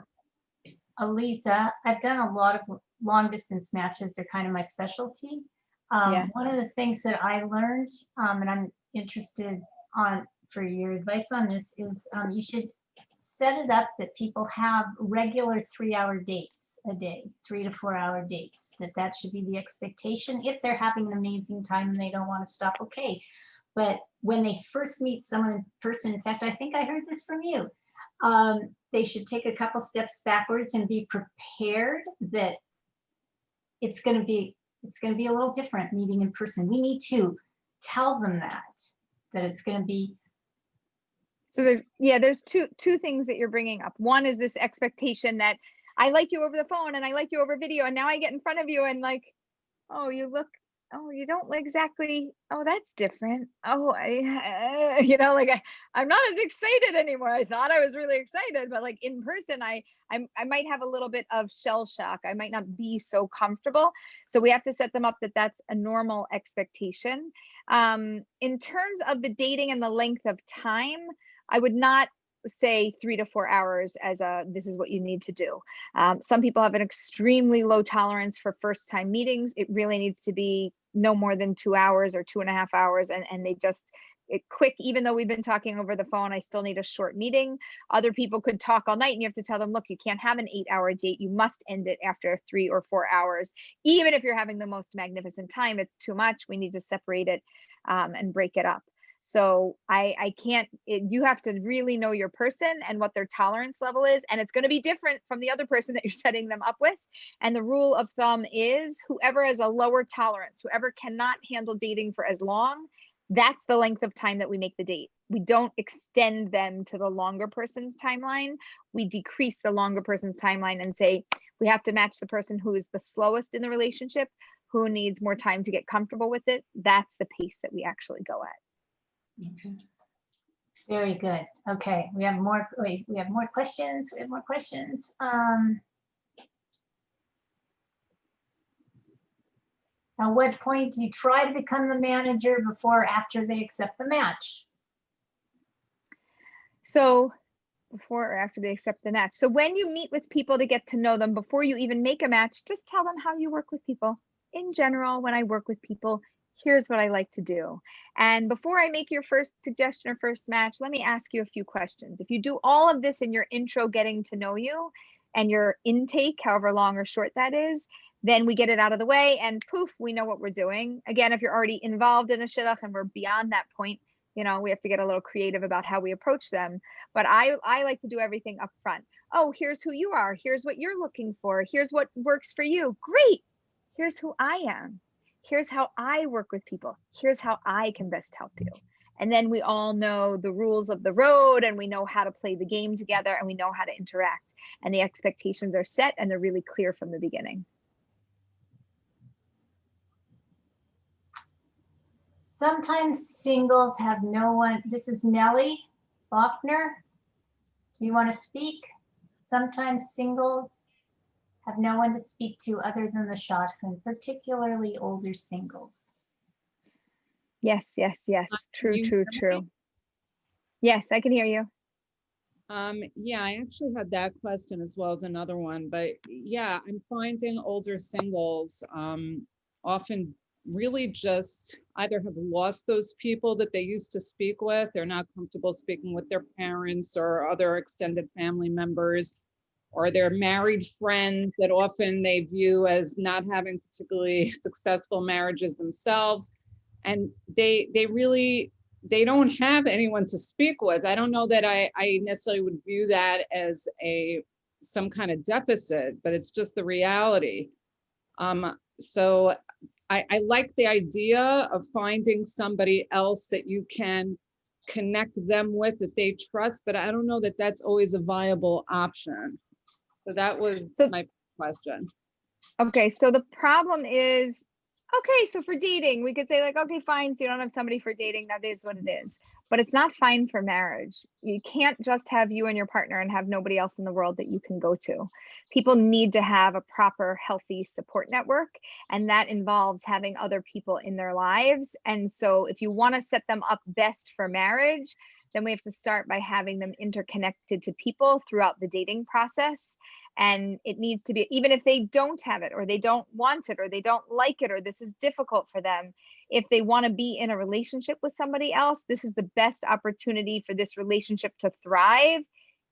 Aleeza, I've done a lot of long distance matches. They're kind of my specialty. Yeah. One of the things that I learned, and I'm interested for your advice on this, is you should set it up that people have regular 3-hour dates a day, 3 to 4 hour dates, that should be the expectation. If they're having an amazing time and they don't want to stop, okay. But when they first meet someone in person, in fact, I think I heard this from you, they should take a couple steps backwards and be prepared that it's going to be a little different meeting in person. We need to tell them that it's going to be. So there's two things that you're bringing up. One is this expectation that I like you over the phone and I like you over video, and now I get in front of you and like, oh, you don't exactly, oh, that's different. Oh, like I'm not as excited anymore. I thought I was really excited, but like in person, I might have a little bit of shell shock. I might not be so comfortable. So we have to set them up that that's a normal expectation. In terms of the dating and the length of time, I would not say 3 to 4 hours as this is what you need to do. Some people have an extremely low tolerance for first time meetings. It really needs to be no more than 2 hours or 2.5 hours. And they just quick, even though we've been talking over the phone, I still need a short meeting. Other people could talk all night and you have to tell them, look, you can't have an 8-hour date. You must end it after 3 or 4 hours. Even if you're having the most magnificent time, it's too much. We need to separate it and break it up. So I can't, you have to really know your person and what their tolerance level is. And it's going to be different from the other person that you're setting them up with. And the rule of thumb is whoever has a lower tolerance, whoever cannot handle dating for as long, that's the length of time that we make the date. We don't extend them to the longer person's timeline. We decrease the longer person's timeline and say, we have to match the person who is the slowest in the relationship, who needs more time to get comfortable with it. That's the pace that we actually go at. Okay. Very good. Okay, we have more questions. At what point do you try to become the manager, before or after they accept the match? So before or after they accept the match. So when you meet with people to get to know them, before you even make a match, just tell them how you work with people. In general, when I work with people, here's what I like to do. And before I make your first suggestion or first match, let me ask you a few questions. If you do all of this in your intro, getting to know you, and your intake, however long or short that is, then we get it out of the way and poof, we know what we're doing. Again, if you're already involved in a shidduch and we're beyond that point, you know, we have to get a little creative about how we approach them. But I like to do everything up front. Oh, here's who you are. Here's what you're looking for. Here's what works for you. Great. Here's who I am. Here's how I work with people. Here's how I can best help you. And then we all know the rules of the road, and we know how to play the game together, and we know how to interact, and the expectations are set and they're really clear from the beginning. Sometimes singles have no one. This is Nellie Faulkner. Do you want to speak? Sometimes singles have no one to speak to other than the Shadchan, particularly older singles. Yes, yes, yes. True, you true, hear me? true. Yes, I can hear you. Yeah, I actually had that question as well as another one, but yeah, I'm finding older singles often really just either have lost those people that they used to speak with. They're not comfortable speaking with their parents or other extended family members, or their married friends that often they view as not having particularly successful marriages themselves. And they don't have anyone to speak with. I don't know that I necessarily would view that as some kind of deficit, but it's just the reality. So I like the idea of finding somebody else that you can connect them with, that they trust, but I don't know that that's always a viable option. So that was my question. Okay, so the problem is, okay, so for dating, we could say like, okay, fine, so you don't have somebody for dating, that is what it is. But it's not fine for marriage. You can't just have you and your partner and have nobody else in the world that you can go to. People need to have a proper, healthy support network, and that involves having other people in their lives. And so if you want to set them up best for marriage, then we have to start by having them interconnected to people throughout the dating process. And it needs to be, even if they don't have it, or they don't want it, or they don't like it, or this is difficult for them, if they want to be in a relationship with somebody else, this is the best opportunity for this relationship to thrive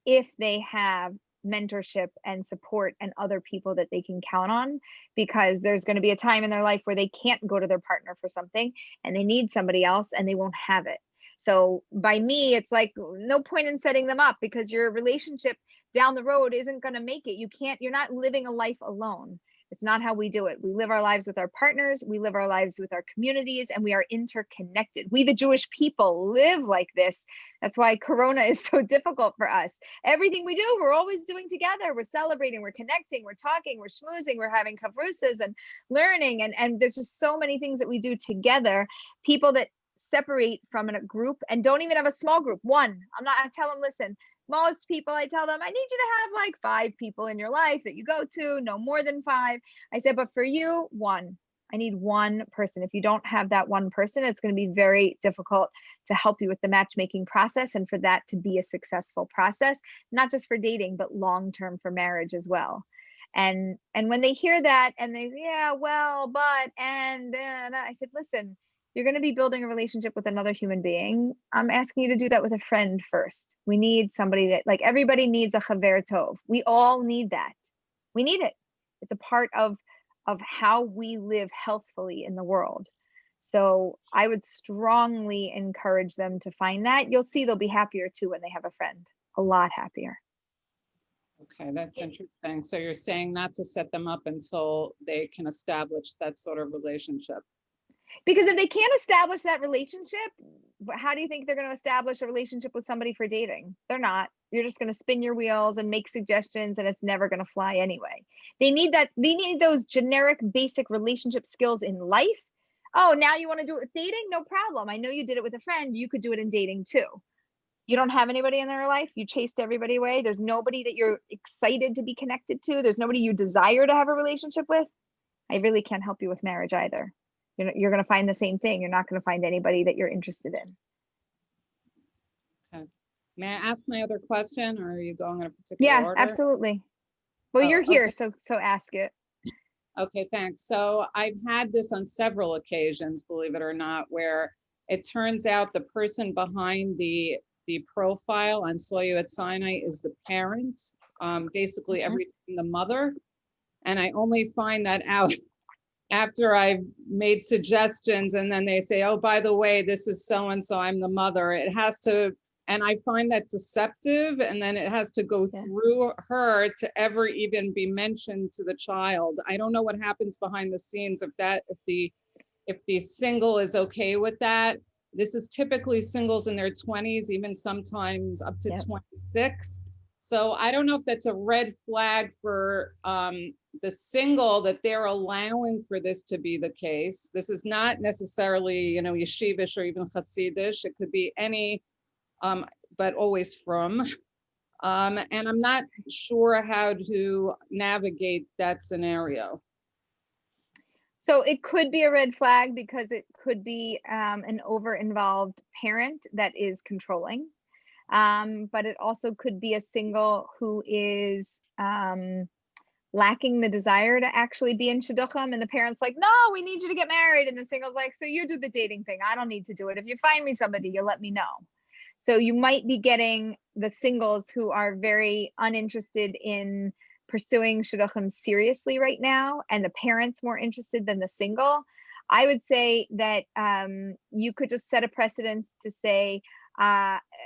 if they have mentorship and support and other people that they can count on, because there's going to be a time in their life where they can't go to their partner for something and they need somebody else and they won't have it. So by me, it's like no point in setting them up, because your relationship down the road isn't going to make it. You're not living a life alone. It's not how we do it. We live our lives with our partners, we live our lives with our communities, and we are interconnected. We, the Jewish people, live like this. That's why Corona is so difficult for us. Everything we do, we're always doing together. We're celebrating, we're connecting, we're talking, we're schmoozing, we're having kavrusas and learning. And there's just so many things that we do together. People that separate from a group and don't even have a small group, one, I tell them, listen, most people, I tell them, I need you to have like 5 people in your life that you go to, no more than 5. I said, but for you, 1. I need 1 person. If you don't have that 1 person, it's going to be very difficult to help you with the matchmaking process, and for that to be a successful process, not just for dating, but long-term for marriage as well. And when they hear that and they, yeah, well, but, and I said, listen, you're going to be building a relationship with another human being. I'm asking you to do that with a friend first. We need somebody that, like, everybody needs a chaver tov. We all need that. We need it. It's a part of how we live healthfully in the world. So I would strongly encourage them to find that. You'll see they'll be happier too when they have a friend, a lot happier. Okay, that's interesting. So you're saying not to set them up until they can establish that sort of relationship. Because if they can't establish that relationship, how do you think they're going to establish a relationship with somebody for dating? They're not. You're just going to spin your wheels and make suggestions, and it's never going to fly anyway. They need that. They need those generic, basic relationship skills in life. Oh, now you want to do it with dating? No problem. I know you did it with a friend. You could do it in dating too. You don't have anybody in their life. You chased everybody away. There's nobody that you're excited to be connected to. There's nobody you desire to have a relationship with. I really can't help you with marriage either. You're going to find the same thing. You're not going to find anybody that you're interested in. Okay. May I ask my other question, or are you going in a particular order? Yeah, absolutely. Well, you're here, okay. so ask it. Okay, thanks. So I've had this on several occasions, believe it or not, where it turns out the person behind the profile on Soyu at Sinai is the parent, basically every time the mother. And I only find that out after I've made suggestions, and then they say, oh, by the way, this is so-and-so, I'm the mother. It has to, and I find that deceptive, and then it has to go through her to ever even be mentioned to the child. I don't know what happens behind the scenes if the single is okay with that. This is typically singles in their 20s, even sometimes up to 26. So I don't know if that's a red flag for the single, that they're allowing for this to be the case. This is not necessarily, you know, yeshivish or even Hasidish. It could be any, but always from. And I'm not sure how to navigate that scenario. So it could be a red flag because it could be an over-involved parent that is controlling. But it also could be a single who is lacking the desire to actually be in shidduchim, and the parent's like, no, we need you to get married. And the single's like, so you do the dating thing. I don't need to do it. If you find me somebody, you'll let me know. So you might be getting the singles who are very uninterested in pursuing shidduchim seriously right now, and the parents more interested than the single. I would say that you could just set a precedence to say,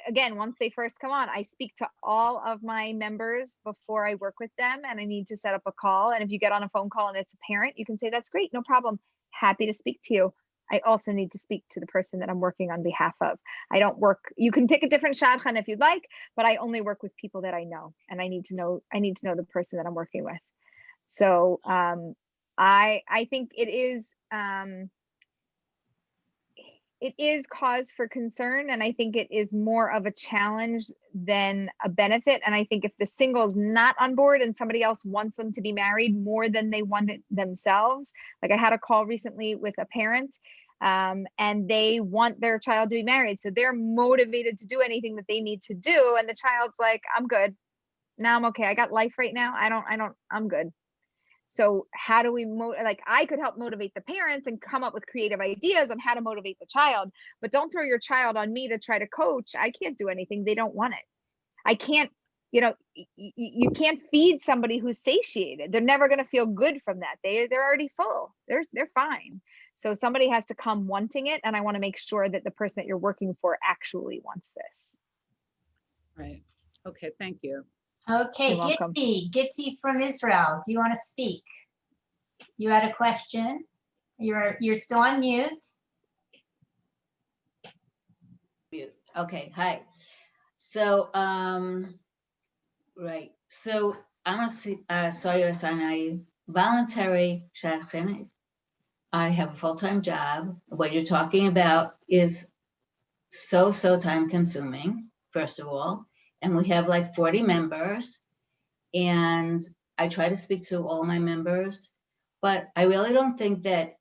again, once they first come on, I speak to all of my members before I work with them, and I need to set up a call. And if you get on a phone call and it's a parent, you can say, that's great, no problem. Happy to speak to you. I also need to speak to the person that I'm working on behalf of. I don't work, you can pick a different Shadchan if you'd like, but I only work with people that I know, and I need to know the person that I'm working with. So I think it is cause for concern, and I think it is more of a challenge than a benefit. And I think if the single's not on board and somebody else wants them to be married more than they want it themselves, like I had a call recently with a parent, and they want their child to be married, so they're motivated to do anything that they need to do, and the child's like, I'm good now, I'm okay, I got life right now, I'm good. So how do we I could help motivate the parents and come up with creative ideas on how to motivate the child, but don't throw your child on me to try to coach. I can't do anything. They don't want it. I can't, you can't feed somebody who's satiated. They're never going to feel good from that. They're already full. They're fine. So somebody has to come wanting it. And I want to make sure that the person that you're working for actually wants this. Right. Okay. Thank you. Okay, Gitti from Israel. Do you want to speak? You had a question? You're still on mute. Mute. Okay, hi. So, right. So I'm a Soyu Sinai voluntary Shadchan. I have a full-time job. What you're talking about is so time consuming, first of all. And we have like 40 members, and I try to speak to all my members, but I really don't think that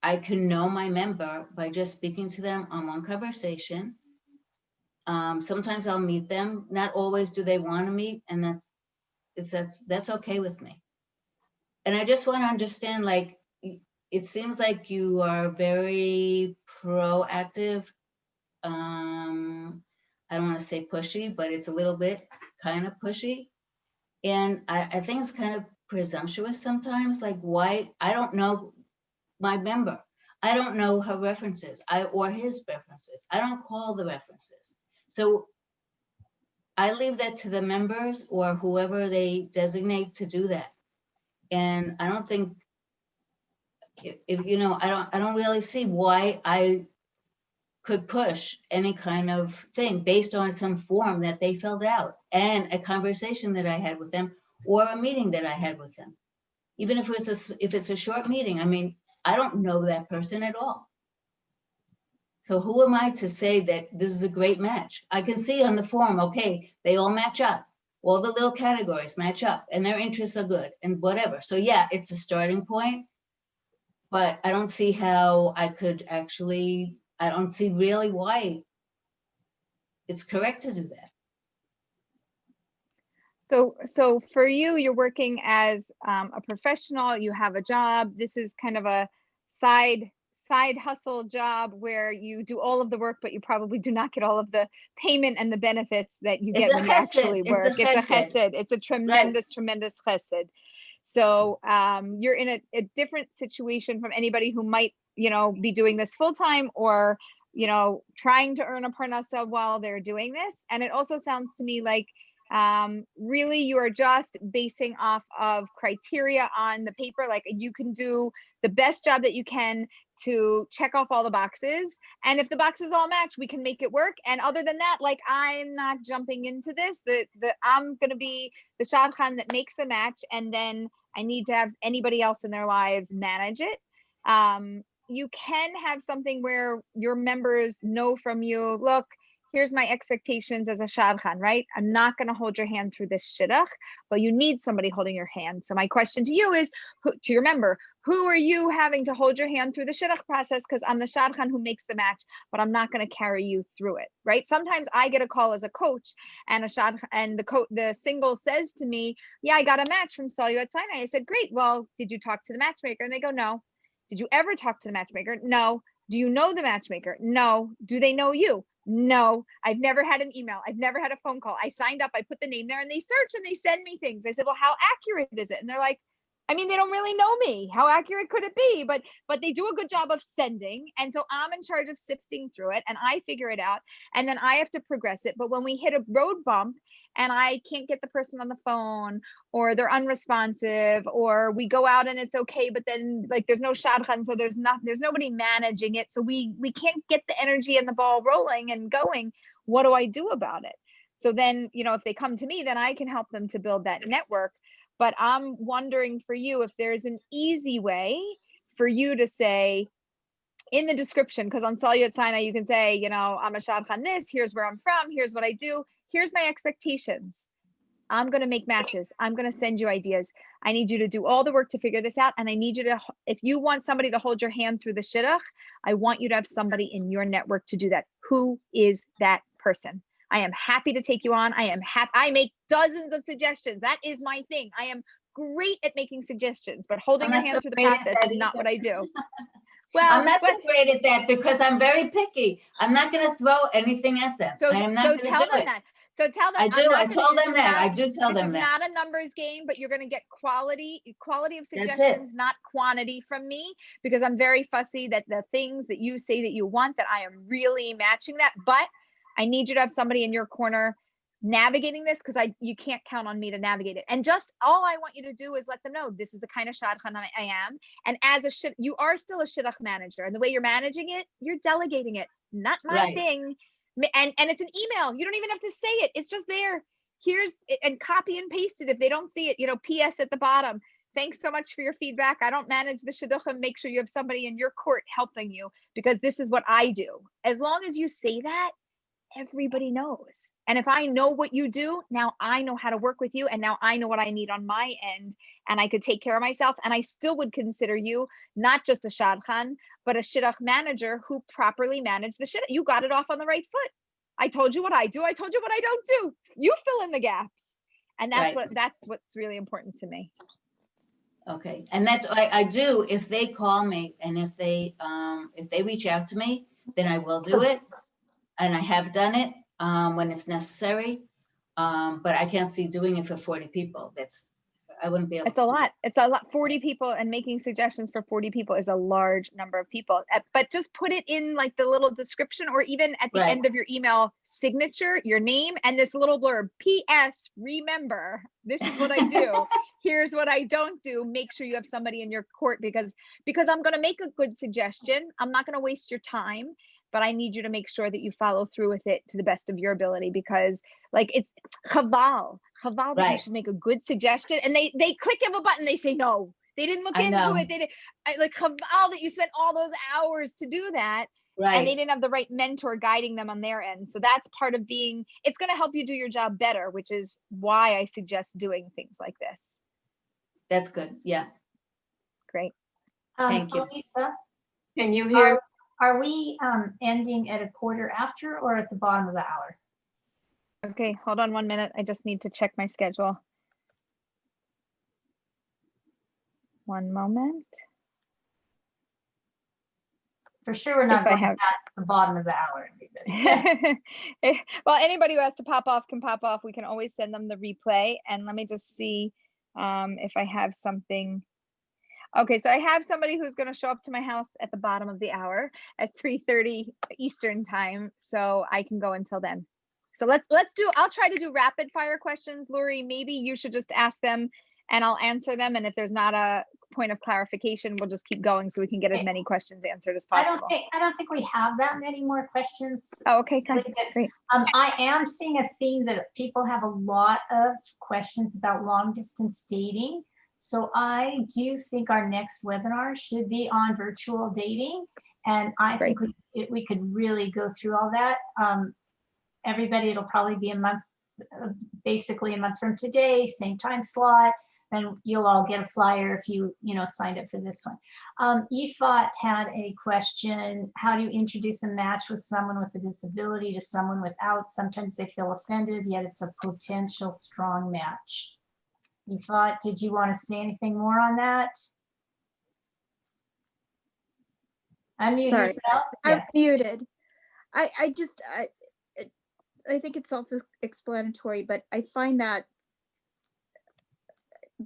I can know my member by just speaking to them on one conversation. Sometimes I'll meet them. Not always do they want to meet, and that's okay with me. And I just want to understand, like, it seems like you are very proactive. I don't want to say pushy, but it's a little bit kind of pushy. And I think it's kind of presumptuous sometimes. Like, why? I don't know my member. I don't know her references or his references. I don't call the references. So I leave that to the members or whoever they designate to do that. And I don't think, I don't really see why I could push any kind of thing based on some form that they filled out and a conversation that I had with them or a meeting that I had with them. Even if it's a short meeting, I mean, I don't know that person at all. So who am I to say that this is a great match? I can see on the form, okay, they all match up. All the little categories match up and their interests are good and whatever. So yeah, it's a starting point, but I don't see how I could actually, I don't see really why it's correct to do that. So for you, you're working as a professional, you have a job. This is kind of a side hustle job where you do all of the work, but you probably do not get all of the payment and the benefits that you get when you actually work. It's a chesed. It's a tremendous chesed. So you're in a different situation from anybody who might, be doing this full time or, trying to earn a parnasa while they're doing this. And it also sounds to me like really you are just basing off of criteria on the paper. Like you can do the best job that you can to check off all the boxes. And if the boxes all match, we can make it work. And other than that, like I'm not jumping into this. I'm going to be the Shadchan that makes the match. And then I need to have anybody else in their lives manage it. You can have something where your members know from you, look, here's my expectations as a Shadchan, right? I'm not going to hold your hand through this Shidduch, but you need somebody holding your hand. So my question to you is, to your member, who are you having to hold your hand through the Shidduch process? Because I'm the Shadchan who makes the match, but I'm not going to carry you through it, right? Sometimes I get a call as a coach and the single says to me, yeah, I got a match from Salyut Sinai. I said, great. Well, did you talk to the matchmaker? And they go, no. Did you ever talk to the matchmaker? No. Do you know the matchmaker? No. Do they know you? No. I've never had an email. I've never had a phone call. I signed up, I put the name there and they search and they send me things. I said, well, how accurate is it? And they're like, I mean, they don't really know me. How accurate could it be? But they do a good job of sending. And so I'm in charge of sifting through it and I figure it out. And then I have to progress it. But when we hit a road bump and I can't get the person on the phone or they're unresponsive or we go out and it's okay, but then like there's no Shadchan, so there's nobody managing it. So we can't get the energy and the ball rolling and going. What do I do about it? So then, if they come to me, then I can help them to build that network. But I'm wondering for you if there's an easy way for you to say in the description, because on Salyut Sinai, you can say, I'm a Shadchan this, here's where I'm from, here's what I do, here's my expectations. I'm going to make matches. I'm going to send you ideas. I need you to do all the work to figure this out. And I need you to, if you want somebody to hold your hand through the Shidduch, I want you to have somebody in your network to do that. Who is that person? I am happy to take you on. I make dozens of suggestions. That is my thing. I am great at making suggestions, but holding your hand through the process is not what I do. Well, I'm not so great at that because I'm very picky. I'm not going to throw anything at them. I am not going to do it. That. So tell them. I do. I told them that. I do tell them that. It's not a numbers game, but you're going to get quality of suggestions, not quantity from me, because I'm very fussy that the things that you say that you want, that I am really matching that. But I need you to have somebody in your corner navigating this because you can't count on me to navigate it. And just all I want you to do is let them know this is the kind of Shadchan I am. And as you are still a Shidduch manager, and the way you're managing it, you're delegating it, not my thing. And it's an email. You don't even have to say it. It's just there. And copy and paste it if they don't see it. PS at the bottom. Thanks so much for your feedback. I don't manage the Shidduchim. Make sure you have somebody in your court helping you because this is what I do. As long as you say that, everybody knows. And if I know what you do, now I know how to work with you. And now I know what I need on my end. And I could take care of myself. And I still would consider you not just a Shadchan, but a Shidduch manager who properly managed the Shidduch. You got it off on the right foot. I told you what I do. I told you what I don't do. You fill in the gaps. And that's what's really important to me. Okay. And that's what I do. If they call me and if they reach out to me, then I will do it. And I have done it when it's necessary, but I can't see doing it for 40 people. I wouldn't be able to. It's a lot. 40 people and making suggestions for 40 people is a large number of people. But just put it in like the little description or even at the end of your email signature, your name, and this little blurb, P.S. Remember, this is what I do. Here's what I don't do. Make sure you have somebody in your court because I'm going to make a good suggestion. I'm not going to waste your time. But I need you to make sure that you follow through with it to the best of your ability because like it's chaval that you should make a good suggestion and they click of a button, they say no. They didn't look into it. They didn't like chaval that you spent all those hours to do that. And they didn't have the right mentor guiding them on their end. So that's part of it's going to help you do your job better, which is why I suggest doing things like this. That's good. Yeah. Great. Thank you. Aleeza, can you hear? Are we ending at a quarter after or at the bottom of the hour? Okay, hold on 1 minute. I just need to check my schedule. One moment. For sure, we're not If I going have- past the bottom of the hour, everybody. Well, anybody who has to pop off can pop off. We can always send them the replay. And let me just see if I have something. Okay, so I have somebody who's going to show up to my house at the bottom of the hour at 3:30 Eastern time, so I can go until then. So I'll try to do rapid fire questions. Laurie, maybe you should just ask them and I'll answer them. And if there's not a point of clarification, we'll just keep going so we can get as many questions answered as possible. I don't think we have that many more questions. Oh, okay, great. I am seeing a theme that people have a lot of questions about long distance dating. So I do think our next webinar should be on virtual dating. And I think we could really go through all that. Everybody, it'll probably be a month, basically a month from today, same time slot. And you'll all get a flyer if you signed up for this one. Ifat had a question: how do you introduce a match with someone with a disability to someone without? Sometimes they feel offended, yet it's a potential strong match. Ifat, did you want to say anything more on that? Unmute Sorry, yourself. I'm muted. I think it's self-explanatory, but I find that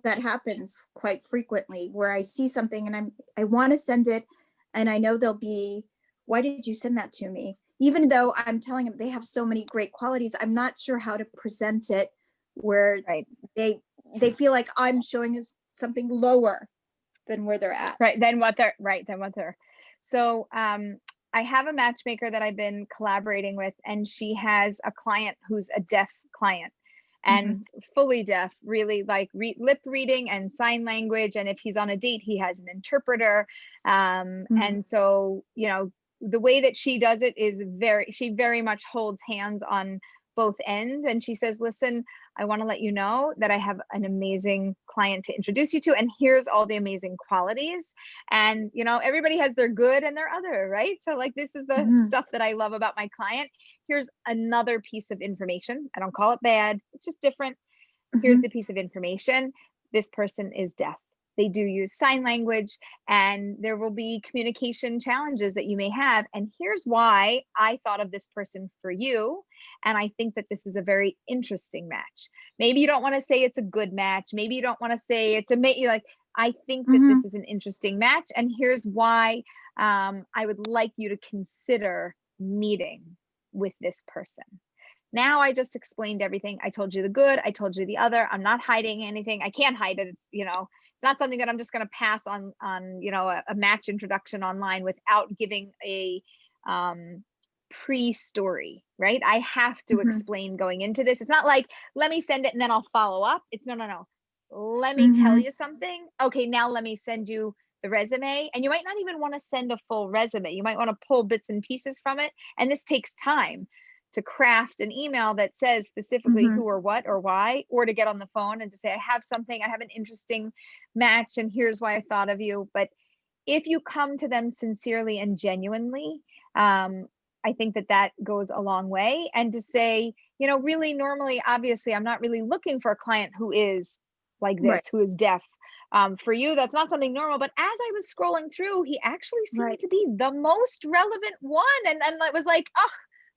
happens quite frequently where I see something and I want to send it and I know they'll be, why did you send that to me? Even though I'm telling them they have so many great qualities, I'm not sure how to present it where they feel like I'm showing us something lower than where they're at. Than what they're. So I have a matchmaker that I've been collaborating with, and she has a client who's a deaf client and fully deaf, really like lip reading and sign language. And if he's on a date, he has an interpreter. And so, the way that she does it is she very much holds hands on both ends. And she says, listen, I want to let you know that I have an amazing client to introduce you to, and here's all the amazing qualities. And, everybody has their good and their other, right? So like, this is the stuff that I love about my client. Here's another piece of information. I don't call it bad. It's just different. Here's the piece of information. This person is deaf. They do use sign language, and there will be communication challenges that you may have. And here's why I thought of this person for you. And I think that this is a very interesting match. Maybe you don't want to say it's a good match. Maybe you don't want to say it's I think that this is an interesting match. And here's why I would like you to consider meeting with this person. Now I just explained everything. I told you the good. I told you the other. I'm not hiding anything. I can't hide it. It's not something that I'm just going to pass on a match introduction online without giving a pre-story, right? I have to explain going into this. It's not like, let me send it and then I'll follow up. It's no. Let me tell you something. Okay, now let me send you the resume. And you might not even want to send a full resume. You might want to pull bits and pieces from it. And this takes time to craft an email that says specifically who or what or why, or to get on the phone and to say, I have an interesting match and here's why I thought of you. But if you come to them sincerely and genuinely, I think that goes a long way. And to say, really normally, obviously, I'm not really looking for a client who is like this, who is deaf. For you, that's not something normal. But as I was scrolling through, he actually seemed to be the most relevant one. And it was like,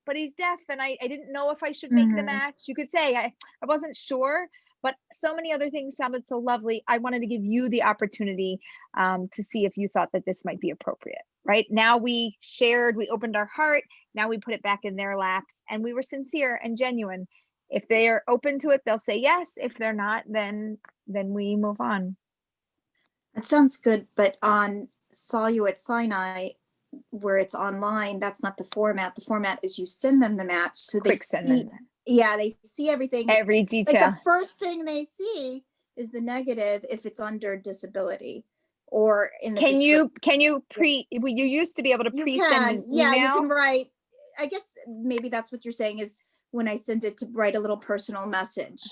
but he's deaf and I didn't know if I should make the match. You could say, I wasn't sure, but so many other things sounded so lovely. I wanted to give you the opportunity to see if you thought that this might be appropriate, right? Now we opened our heart. Now we put it back in their laps and we were sincere and genuine. If they are open to it, they'll say yes. If they're not, then we move on. That sounds good. But on Saw You at Sinai, where it's online, that's not the format. The format is you send them the match, so they they see everything, every detail. Like the first thing they see is the negative if it's under disability or in the you used to be able to pre-send an email. You can write. I guess maybe that's what you're saying is when I send it to write a little personal message.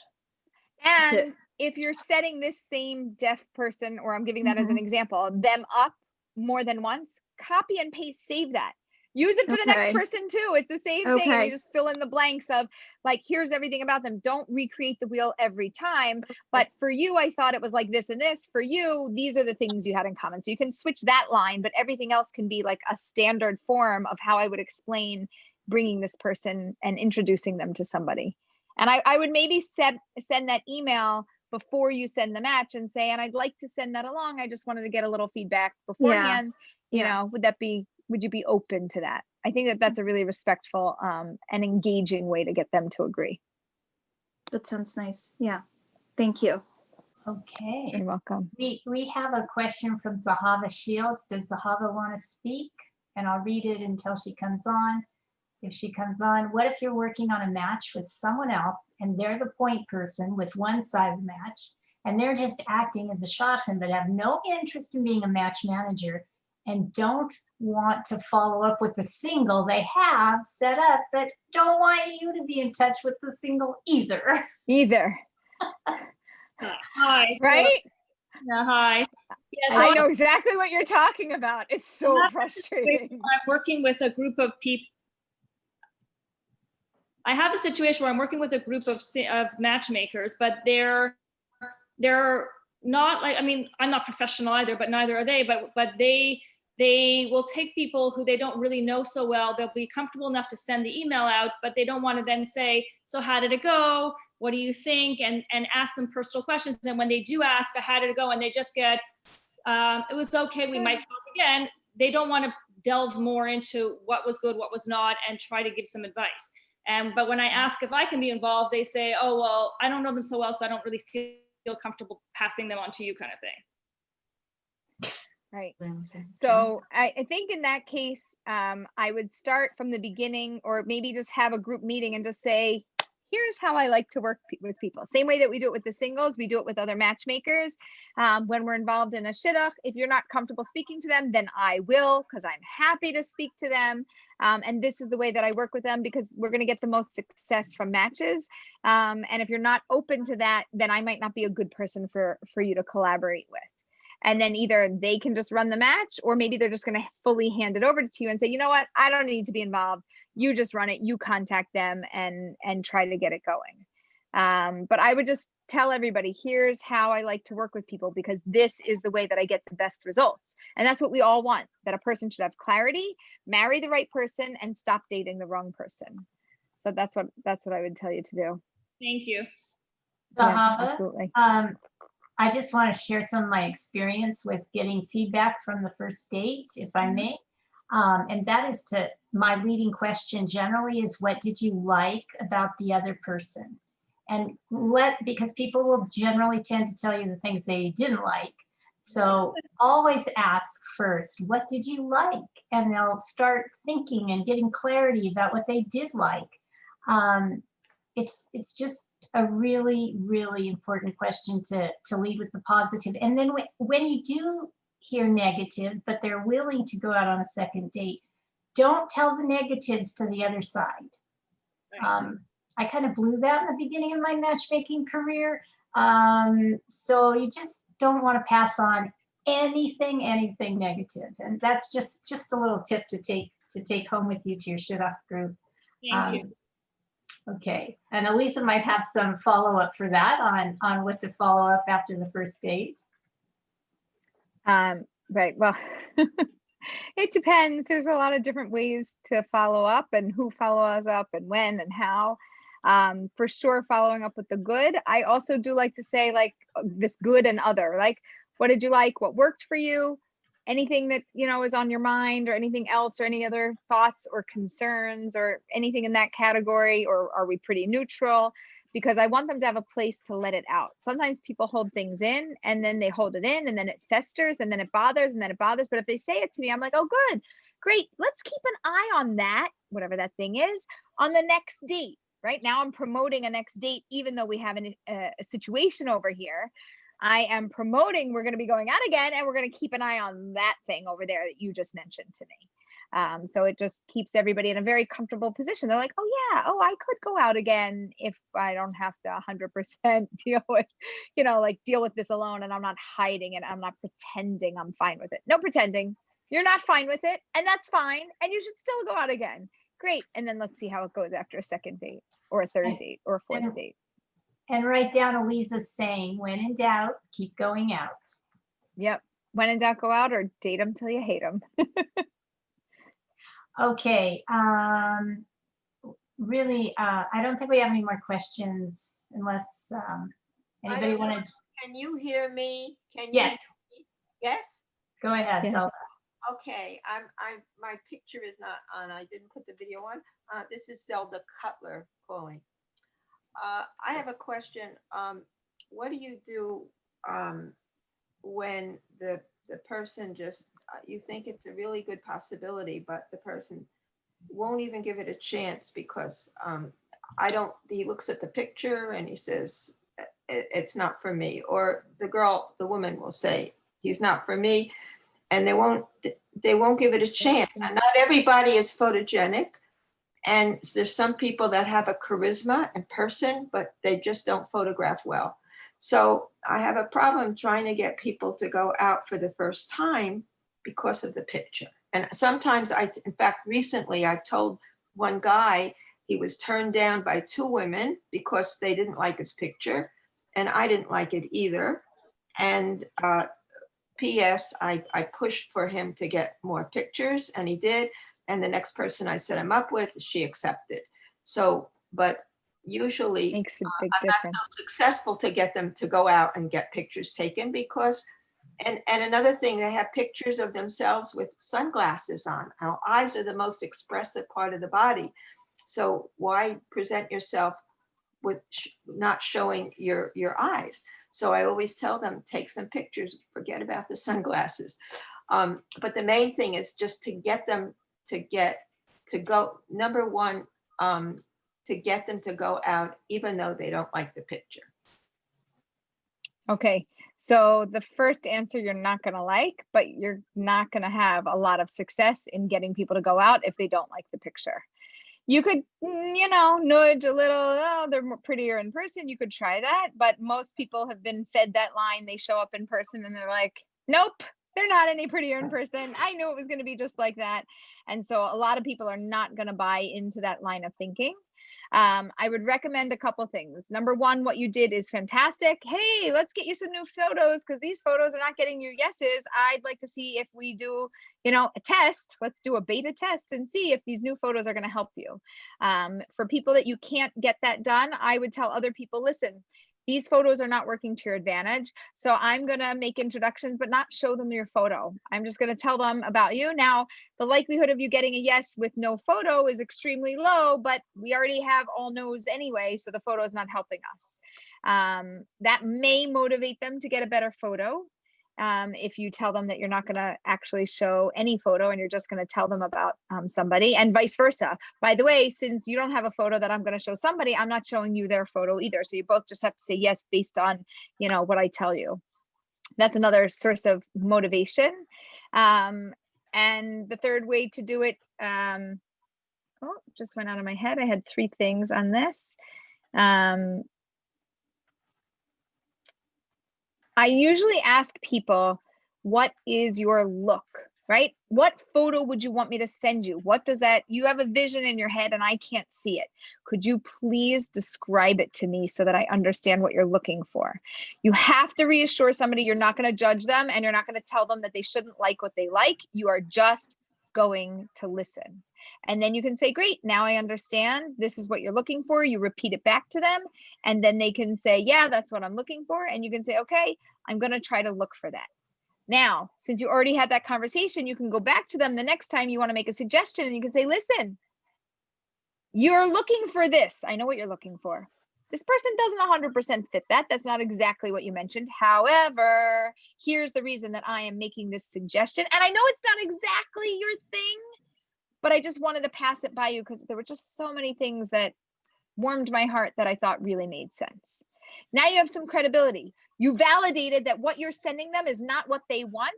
And if you're setting this same deaf person, or I'm giving that as an example, them up more than once, copy and paste, save that. Use it for the next Okay. person too. It's the same thing. And Okay. you just fill in the blanks of like, here's everything about them. Don't recreate the wheel every time. But for you, I thought it was like this and this. For you, these are the things you had in common. So you can switch that line, but everything else can be like a standard form of how I would explain bringing this person and introducing them to somebody. And I would maybe send that email before you send the match and say, and I'd like to send that along. I just wanted to get a little feedback beforehand. You Yeah. know, would you be open to that? I think that that's a really respectful and engaging way to get them to agree. That sounds nice. Yeah. Thank you. Okay. You're welcome. We have a question from Zahava Shields. Does Zahava want to speak? And I'll read it until she comes on. If she comes on, what if you're working on a match with someone else and they're the point person with one side of the match and they're just acting as a shadchan but have no interest in being a match manager and don't want to follow up with the single they have set up, but don't want you to be in touch with the single either? Hi. Right? Yeah, hi. Yes, I know exactly what you're talking about. It's so frustrating. I'm working with a group of people. I have a situation where I'm working with a group of matchmakers, but they're not like, I mean, I'm not professional either, but neither are they, but they will take people who they don't really know so well. They'll be comfortable enough to send the email out, but they don't want to then say, so how did it go? What do you think? And ask them personal questions. And when they do ask, how did it go? And they just get, it was okay, we might talk again. They don't want to delve more into what was good, what was not, and try to give some advice. But when I ask if I can be involved, they say, oh, well, I don't know them so well, so I don't really feel comfortable passing them on to you, kind of thing. Right. So I think in that case, I would start from the beginning, or maybe just have a group meeting and just say, here's how I like to work with people. Same way that we do it with the singles, we do it with other matchmakers. When we're involved in a shidduch, if you're not comfortable speaking to them, then I will, because I'm happy to speak to them. And this is the way that I work with them, because we're going to get the most success from matches. And if you're not open to that, then I might not be a good person for you to collaborate with. And then either they can just run the match, or maybe they're just going to fully hand it over to you and say, you know what, I don't need to be involved. You just run it, you contact them and try to get it going. But I would just tell everybody, here's how I like to work with people, because this is the way that I get the best results. And that's what we all want, that a person should have clarity, marry the right person, and stop dating the wrong person. So that's what I would tell you to do. Thank you. Yeah, absolutely. I just want to share some of my experience with getting feedback from the first date, if I may. And that is my leading question generally is, what did you like about the other person? And because people will generally tend to tell you the things they didn't like. So always ask first, what did you like? And they'll start thinking and getting clarity about what they did like. It's just a really, really important question to lead with the positive. And then when you do hear negative, but they're willing to go out on a second date, don't tell the negatives to the other side. I kind of blew that in the beginning of my matchmaking career. So you just don't want to pass on anything negative. And that's just a little tip to take home with you to your shidduch group. Thank you. Okay, and Aleeza might have some follow-up for that on what to follow up after the first date. Right, well, it depends. There's a lot of different ways to follow up, and who follows up and when and how. For sure, following up with the good. I also do like to say, like, this good and other, like, what did you like? What worked for you? Anything that, is on your mind, or anything else, or any other thoughts or concerns, or anything in that category, or are we pretty neutral? Because I want them to have a place to let it out. Sometimes people hold things in, and then they hold it in, and then it festers, and then it bothers, and then it bothers. But if they say it to me, I'm like, oh, good, great. Let's keep an eye on that, whatever that thing is, on the next date. Right now I'm promoting a next date, even though we have a situation over here. I am promoting, we're going to be going out again, and we're going to keep an eye on that thing over there that you just mentioned to me. So it just keeps everybody in a very comfortable position. They're like, oh yeah, I could go out again if I don't have to 100% deal with, deal with this alone, and I'm not hiding it. I'm not pretending I'm fine with it. No pretending. You're not fine with it, and that's fine. And you should still go out again. Great. And then let's see how it goes after a second date or a third date or a fourth date. And write down Aleeza's saying, when in doubt, keep going out. Yep. When in doubt, go out, or date them till you hate them. Okay. Really, I don't think we have any more questions unless anybody wanted. Can you hear me? Can you? Yes. Yes? Go ahead. Yes. Zelda. Okay, my picture is not on. I didn't put the video on. This is Zelda Cutler calling. I have a question. What do you do when the person just, you think it's a really good possibility, but the person won't even give it a chance because he looks at the picture and he says, it's not for me. Or the woman will say, he's not for me. And they won't give it a chance. And not everybody is photogenic. And there's some people that have a charisma in person, but they just don't photograph well. So I have a problem trying to get people to go out for the first time because of the picture. And sometimes in fact, recently I told one guy he was turned down by 2 women because they didn't like his picture. And I didn't like it either. And P.S. I pushed for him to get more pictures, and he did. And the next person I set him up with, she accepted. So, but usually Makes a big I'm not difference. so successful to get them to go out and get pictures taken because, and another thing, they have pictures of themselves with sunglasses on. Our eyes are the most expressive part of the body. So why present yourself with not showing your eyes? So I always tell them, take some pictures, forget about the sunglasses. But the main thing is just to get them to go, number one, to get them to go out, even though they don't like the picture. Okay. So the first answer you're not going to like, but you're not going to have a lot of success in getting people to go out if they don't like the picture. You could, nudge a little, oh, they're prettier in person. You could try that. But most people have been fed that line. They show up in person and they're like, nope, they're not any prettier in person. I knew it was going to be just like that. And so a lot of people are not going to buy into that line of thinking. I would recommend a couple things. Number one, what you did is fantastic. Hey, let's get you some new photos because these photos are not getting you yeses. I'd like to see if we do, a test. Let's do a beta test and see if these new photos are going to help you. For people that you can't get that done, I would tell other people, listen, these photos are not working to your advantage. So I'm going to make introductions, but not show them your photo. I'm just going to tell them about you. Now, the likelihood of you getting a yes with no photo is extremely low, but we already have all no's anyway. So the photo is not helping us. That may motivate them to get a better photo. If you tell them that you're not going to actually show any photo and you're just going to tell them about somebody, and vice versa. By the way, since you don't have a photo that I'm going to show somebody, I'm not showing you their photo either. So you both just have to say yes based on, what I tell you. That's another source of motivation. And the third way to do it, just went out of my head. I had 3 things on this. I usually ask people, what is your look, right? What photo would you want me to send you? What does that, you have a vision in your head and I can't see it. Could you please describe it to me so that I understand what you're looking for? You have to reassure somebody you're not going to judge them and you're not going to tell them that they shouldn't like what they like. You are just going to listen. And then you can say, great, now I understand. This is what you're looking for. You repeat it back to them. And then they can say, yeah, that's what I'm looking for. And you can say, okay, I'm going to try to look for that. Now, since you already had that conversation, you can go back to them the next time you want to make a suggestion and you can say, listen, you're looking for this. I know what you're looking for. This person doesn't 100% fit that. That's not exactly what you mentioned. However, here's the reason that I am making this suggestion. And I know it's not exactly your thing, but I just wanted to pass it by you because there were just so many things that warmed my heart that I thought really made sense. Now you have some credibility. You validated that what you're sending them is not what they want,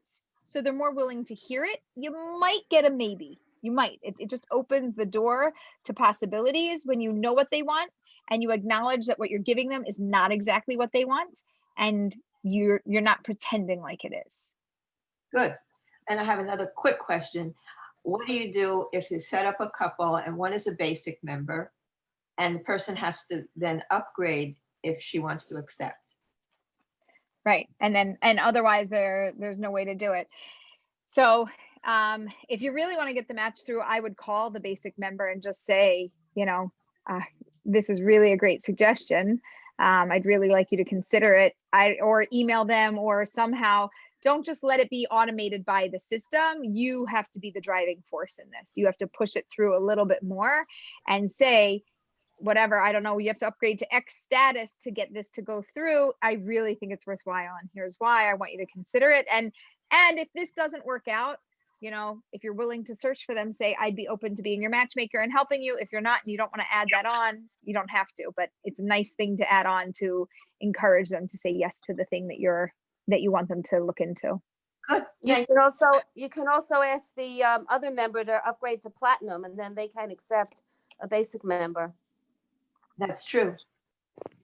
so they're more willing to hear it. You might get a maybe. You might. It just opens the door to possibilities when you know what they want and you acknowledge that what you're giving them is not exactly what they want and you're not pretending like it is. Good. And I have another quick question. What do you do if you set up a couple and one is a basic member and the person has to then upgrade if she wants to accept? Right. And otherwise there's no way to do it. So if you really want to get the match through, I would call the basic member and just say, this is really a great suggestion. I'd really like you to consider it. Or email them, or somehow. Don't just let it be automated by the system. You have to be the driving force in this. You have to push it through a little bit more and say, whatever, I don't know, you have to upgrade to X status to get this to go through. I really think it's worthwhile, and here's why. I want you to consider it. And if this doesn't work out, if you're willing to search for them, say, I'd be open to being your matchmaker and helping you. If you're not, and you don't want to add that on, you don't have to, but it's a nice thing to add on to encourage them to say yes to the thing that you want them to look into. Good. You can also ask the other member to upgrade to platinum, and then they can accept a basic member. That's true.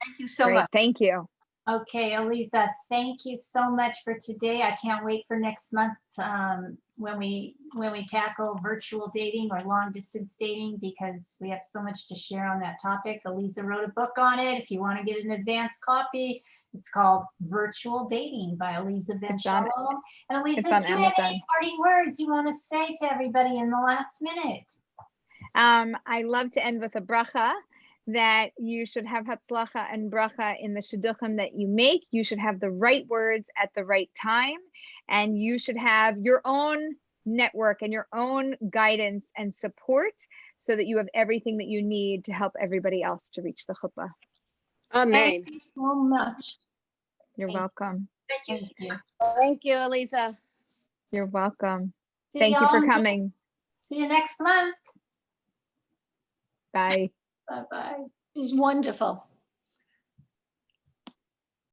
Thank you so Great, much. thank you. Okay, Aleeza, thank you so much for today. I can't wait for next month when we tackle virtual dating or long distance dating, because we have so much to share on that topic. Aleeza wrote a book on it. If you want to get an advanced copy, it's called Virtual Dating by Aleeza Ben Shalom. And Aleeza, do you have any parting words you want to say to everybody in the last minute? I love to end with a bracha, that you should have hatzlacha and bracha in the shidduchim that you make. You should have the right words at the right time, and you should have your own network and your own guidance and support, so that you have everything that you need to help everybody else to reach the chuppah. Amen. Thank you so much. You're welcome. Thank you. Thank you, Aleeza. You're welcome. See Thank you for y'all. coming. See you next month. Bye. Bye-bye. This is wonderful.